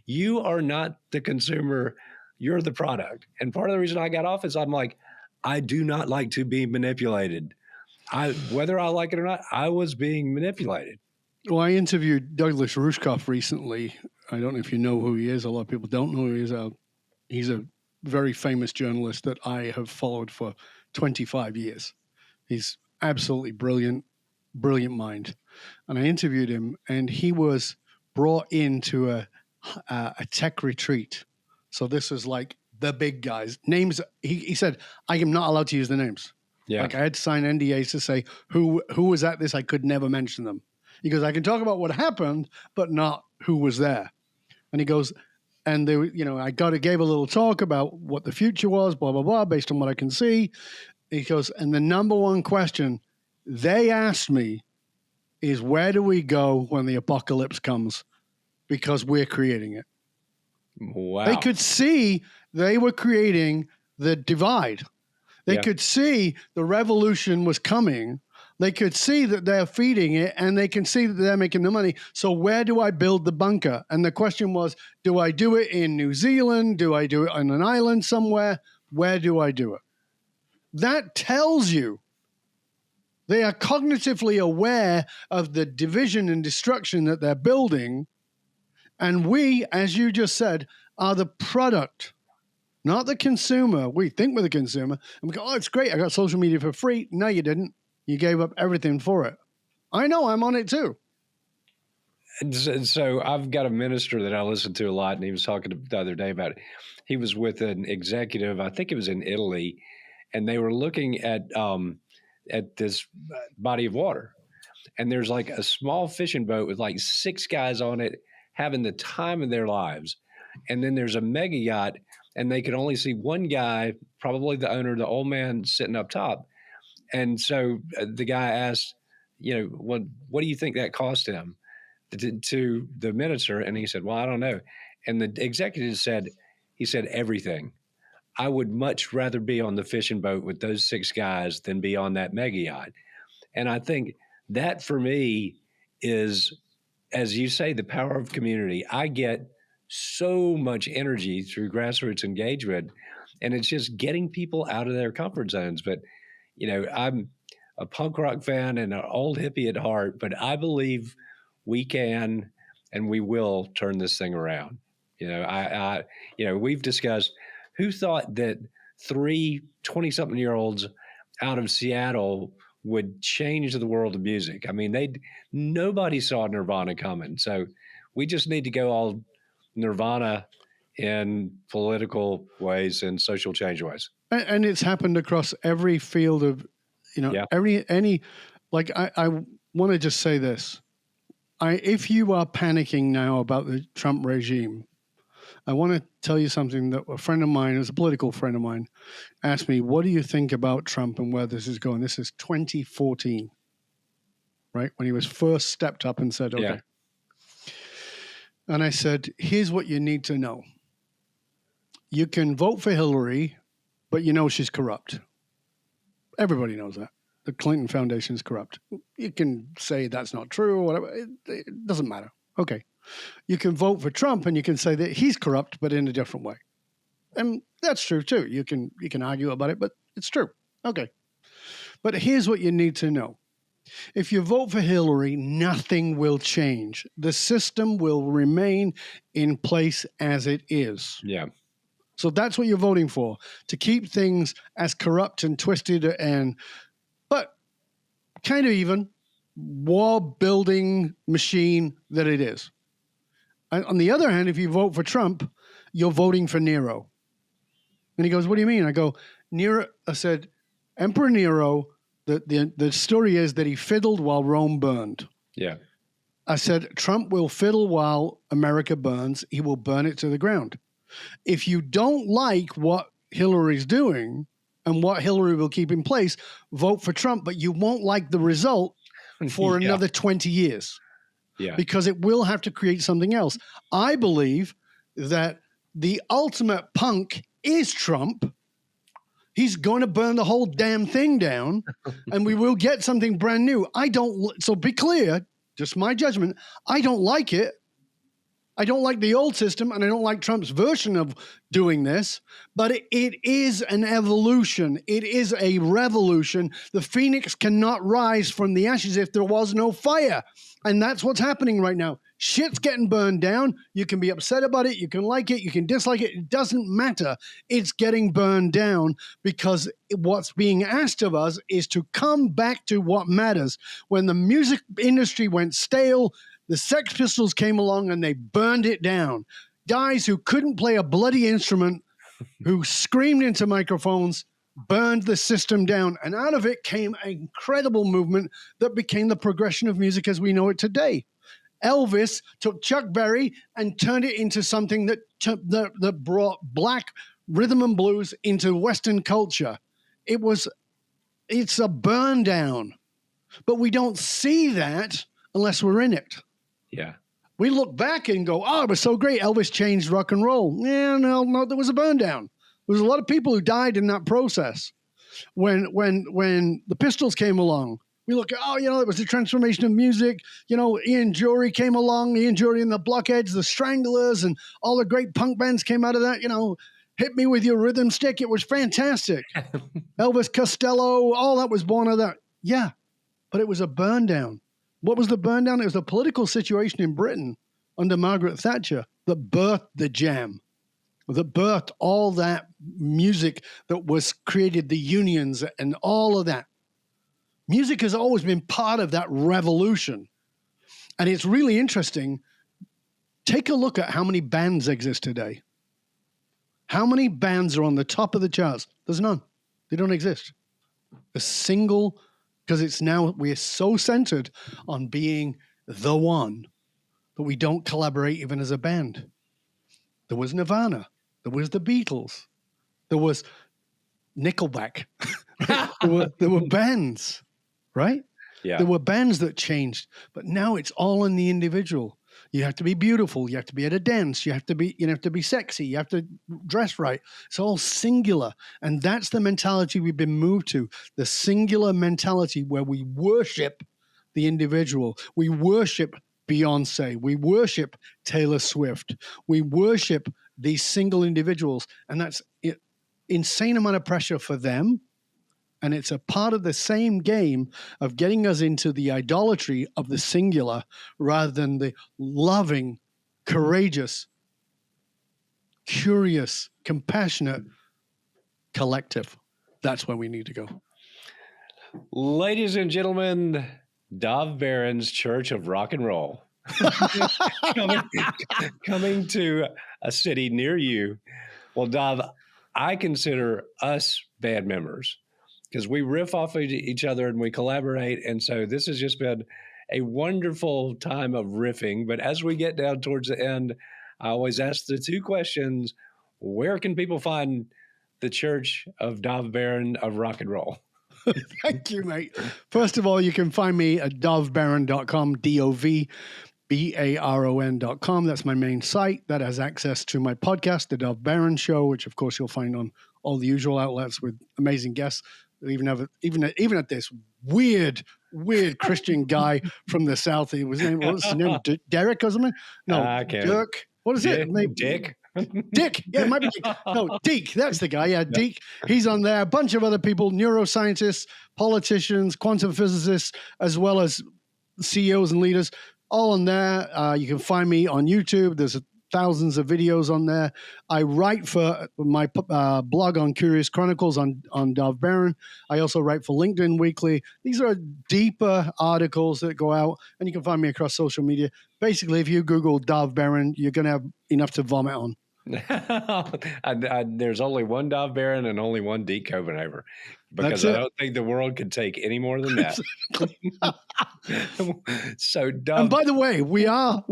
you are not the consumer, you're the product. And part of the reason I got off is I'm like, I do not like to be manipulated. Whether I like it or not, I was being manipulated. Well, I interviewed Douglas Rushkoff recently. I don't know if you know who he is. A lot of people don't know who he is. He's a very famous journalist that I have followed for 25 years. He's absolutely brilliant mind. And I interviewed him, and he was brought into a tech retreat. So this was like the big guys. Names, he said, I am not allowed to use the names. Yeah. Like I had to sign NDAs to say who was at this. I could never mention them. He goes, I can talk about what happened, but not who was there. And he goes, and they, I gave a little talk about what the future was, blah, blah, blah, based on what I can see. He goes, and the number one question they asked me is, where do we go when the apocalypse comes? Because we're creating it. Wow. They could see they were creating the divide. They could see the revolution was coming. They could see that they're feeding it, and they can see that they're making the money. So where do I build the bunker? And the question was, do I do it in New Zealand? Do I do it on an island somewhere? Where do I do it? That tells you they are cognitively aware of the division and destruction that they're building. And we, as you just said, are the product, not the consumer. We think we're the consumer. And we go, oh, it's great. I got social media for free. No, you didn't. You gave up everything for it. I know, I'm on it too. And so I've got a minister that I listen to a lot, and he was talking the other day about it. He was with an executive, I think it was in Italy, and they were looking at this body of water. And there's like a small fishing boat with like 6 guys on it having the time of their lives. And then there's a mega yacht, and they could only see one guy, probably the owner, the old man, sitting up top. And so the guy asked, what do you think that cost him to the minister? And he said, well, I don't know. And the executive said, everything. I would much rather be on the fishing boat with those 6 guys than be on that mega yacht. And I think that for me is, as you say, the power of community. I get so much energy through grassroots engagement, and it's just getting people out of their comfort zones. But I'm a punk rock fan and an old hippie at heart, but I believe we can, and we will turn this thing around. We've discussed who thought that 20-something-year-olds out of Seattle would change the world of music. I mean, nobody saw Nirvana coming. So we just need to go all Nirvana in political ways and social change ways. And it's happened across every field of, I want to just say this. If you are panicking now about the Trump regime, I want to tell you something that a friend of mine, who's a political friend of mine, asked me, what do you think about Trump and where this is going? This is 2014, right? When he was first stepped up and said, okay. Yeah. And I said, here's what you need to know. You can vote for Hillary, but you know she's corrupt. Everybody knows that. The Clinton Foundation is corrupt. You can say that's not true or whatever. It doesn't matter. Okay. You can vote for Trump and you can say that he's corrupt, but in a different way. And that's true too. You can argue about it, but it's true. Okay. But here's what you need to know. If you vote for Hillary, nothing will change. The system will remain in place as it is. Yeah. So that's what you're voting for, to keep things as corrupt and twisted but kind of even wall building machine that it is. And on the other hand, if you vote for Trump, you're voting for Nero. And he goes, what do you mean? I go, Nero. I said, Emperor Nero, the story is that he fiddled while Rome burned. Yeah. I said, Trump will fiddle while America burns. He will burn it to the ground. If you don't like what Hillary's doing and what Hillary will keep in place, vote for Trump, but you won't like the result for another 20 years. Yeah. Because it will have to create something else. I believe that the ultimate punk is Trump. He's going to burn the whole damn thing down and we will get something brand new. So be clear, just my judgment. I don't like it. I don't like the old system and I don't like Trump's version of doing this, but it is an evolution. It is a revolution. The phoenix cannot rise from the ashes if there was no fire. And that's what's happening right now. Shit's getting burned down. You can be upset about it. You can like it. You can dislike it. It doesn't matter. It's getting burned down because what's being asked of us is to come back to what matters. When the music industry went stale, the Sex Pistols came along and they burned it down. Guys who couldn't play a bloody instrument, who screamed into microphones, burned the system down. And out of it came an incredible movement that became the progression of music as we know it today. Elvis took Chuck Berry and turned it into something that brought black rhythm and blues into Western culture. It's a burn down, but we don't see that unless we're in it. Yeah. We look back and go, oh, it was so great. Elvis changed rock and roll. Yeah, no, there was a burn down. There was a lot of people who died in that process. When the Pistols came along, we look at, it was the transformation of music. Ian Jury came along, Ian Jury and the Blockheads, the Stranglers, and all the great punk bands came out of that. Hit Me With Your Rhythm Stick. It was fantastic. Elvis Costello, all that was born of that. Yeah, but it was a burn down. What was the burn down? It was the political situation in Britain under Margaret Thatcher that birthed the jam, that birthed all that music that was created, the unions and all of that. Music has always been part of that revolution. And it's really interesting. Take a look at how many bands exist today. How many bands are on the top of the charts? There's none. They don't exist. A single, because we're so centered on being the one that we don't collaborate even as a band. There was Nirvana. There was the Beatles. There was Nickelback. there were bands. Right? Yeah. There were bands that changed, but now it's all in the individual. You have to be beautiful. You have to be at a dance. You have to be sexy. You have to dress right. It's all singular. And that's the mentality we've been moved to, the singular mentality where we worship the individual. We worship Beyonce. We worship Taylor Swift. We worship these single individuals. And that's an insane amount of pressure for them And it's a part of the same game of getting us into the idolatry of the singular rather than the loving, courageous, curious, compassionate collective. That's where we need to go. Ladies and gentlemen, Dov Baron's Church of Rock and Roll. coming to a city near you. Well, Dov, I consider us band members because we riff off of each other and we collaborate. And so this has just been a wonderful time of riffing. But as we get down towards the end, I always ask the two questions. Where can people find the Church of Dov Baron of Rock and Roll? Thank you, mate. First of all, you can find me at dovbaron.com, DOVBARON.com. That's my main site. That has access to my podcast, The Dov Baron Show, which of course you'll find on all the usual outlets with amazing guests. We even at this weird Christian guy from the South. What's his name? Derek or something? No, Dirk. What is it? Dick. Dick. Yeah, it might be Dick. No, Deke. That's the guy. Yeah, Deke. He's on there. A bunch of other people, neuroscientists, politicians, quantum physicists, as well as CEOs and leaders, all on there. You can find me on YouTube. There's thousands of videos on there. I write for my blog on Curious Chronicles on Dov Baron. I also write for LinkedIn Weekly. These are deeper articles that go out, and you can find me across social media. Basically, if you Google Dov Baron, you're going to have enough to vomit on. There's only one Dov Baron and only one Deke Copenhaver, because I don't think the world could take any more than that. So, Dov, and by the way, we are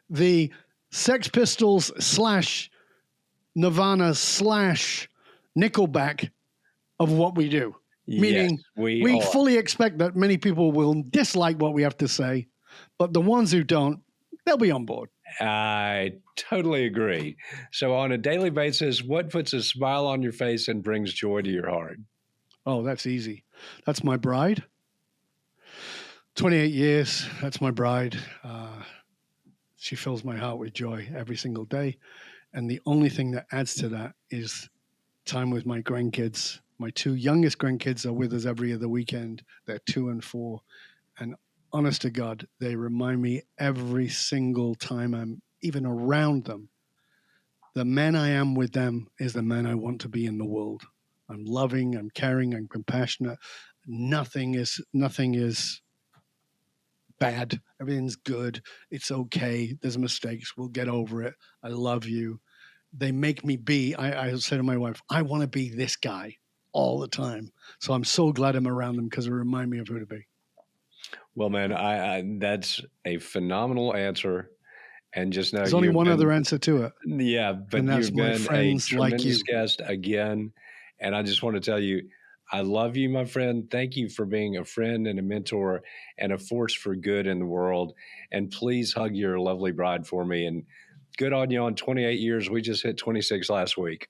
the Sex Pistols / Nirvana / Nickelback of what we do. Meaning, yes, we fully expect that many people will dislike what we have to say, but the ones who don't, they'll be on board. I totally agree. So on a daily basis, what puts a smile on your face and brings joy to your heart? Oh, that's easy. That's my bride. 28 years. That's my bride. She fills my heart with joy every single day. And the only thing that adds to that is time with my grandkids. My two youngest grandkids are with us every other weekend. They're 2 and 4. And honest to God, they remind me every single time I'm even around them. The man I am with them is the man I want to be in the world. I'm loving, I'm caring, I'm compassionate. Nothing is bad. Everything's good. It's okay. There's mistakes. We'll get over it. I love you. They make me be, I say to my wife, I want to be this guy all the time. So I'm so glad I'm around them because they remind me of who to be. Well, man, I that's a phenomenal answer. And just now, there's only one other answer to it. Yeah, but you've been a tremendous guest again. And I just want to tell you, I love you, my friend. Thank you for being a friend and a mentor and a force for good in the world. And please hug your lovely bride for me. And good on you on 28 years. We just hit 26 last week.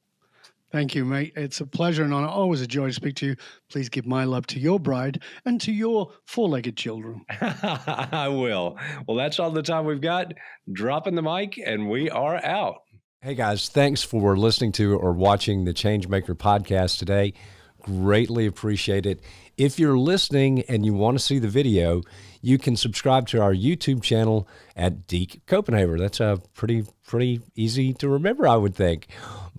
Thank you, mate. It's a pleasure and honor. Always a joy to speak to you. Please give my love to your bride and to your four-legged children. I will. Well, that's all the time we've got. Dropping the mic, and we are out. Hey, guys. Thanks for listening to or watching the Changemaker podcast today. Greatly appreciate it. If you're listening and you want to see the video, you can subscribe to our YouTube channel at Deke Copenhaver. That's pretty easy to remember, I would think.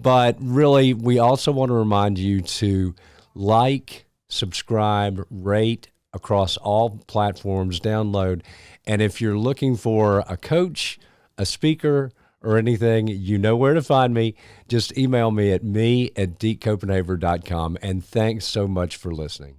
But really, we also want to remind you to like, subscribe, rate across all platforms, download. And if you're looking for a coach, a speaker, or anything, you know where to find me. Just email me at me@dekecopenhaver.com. And thanks so much for listening.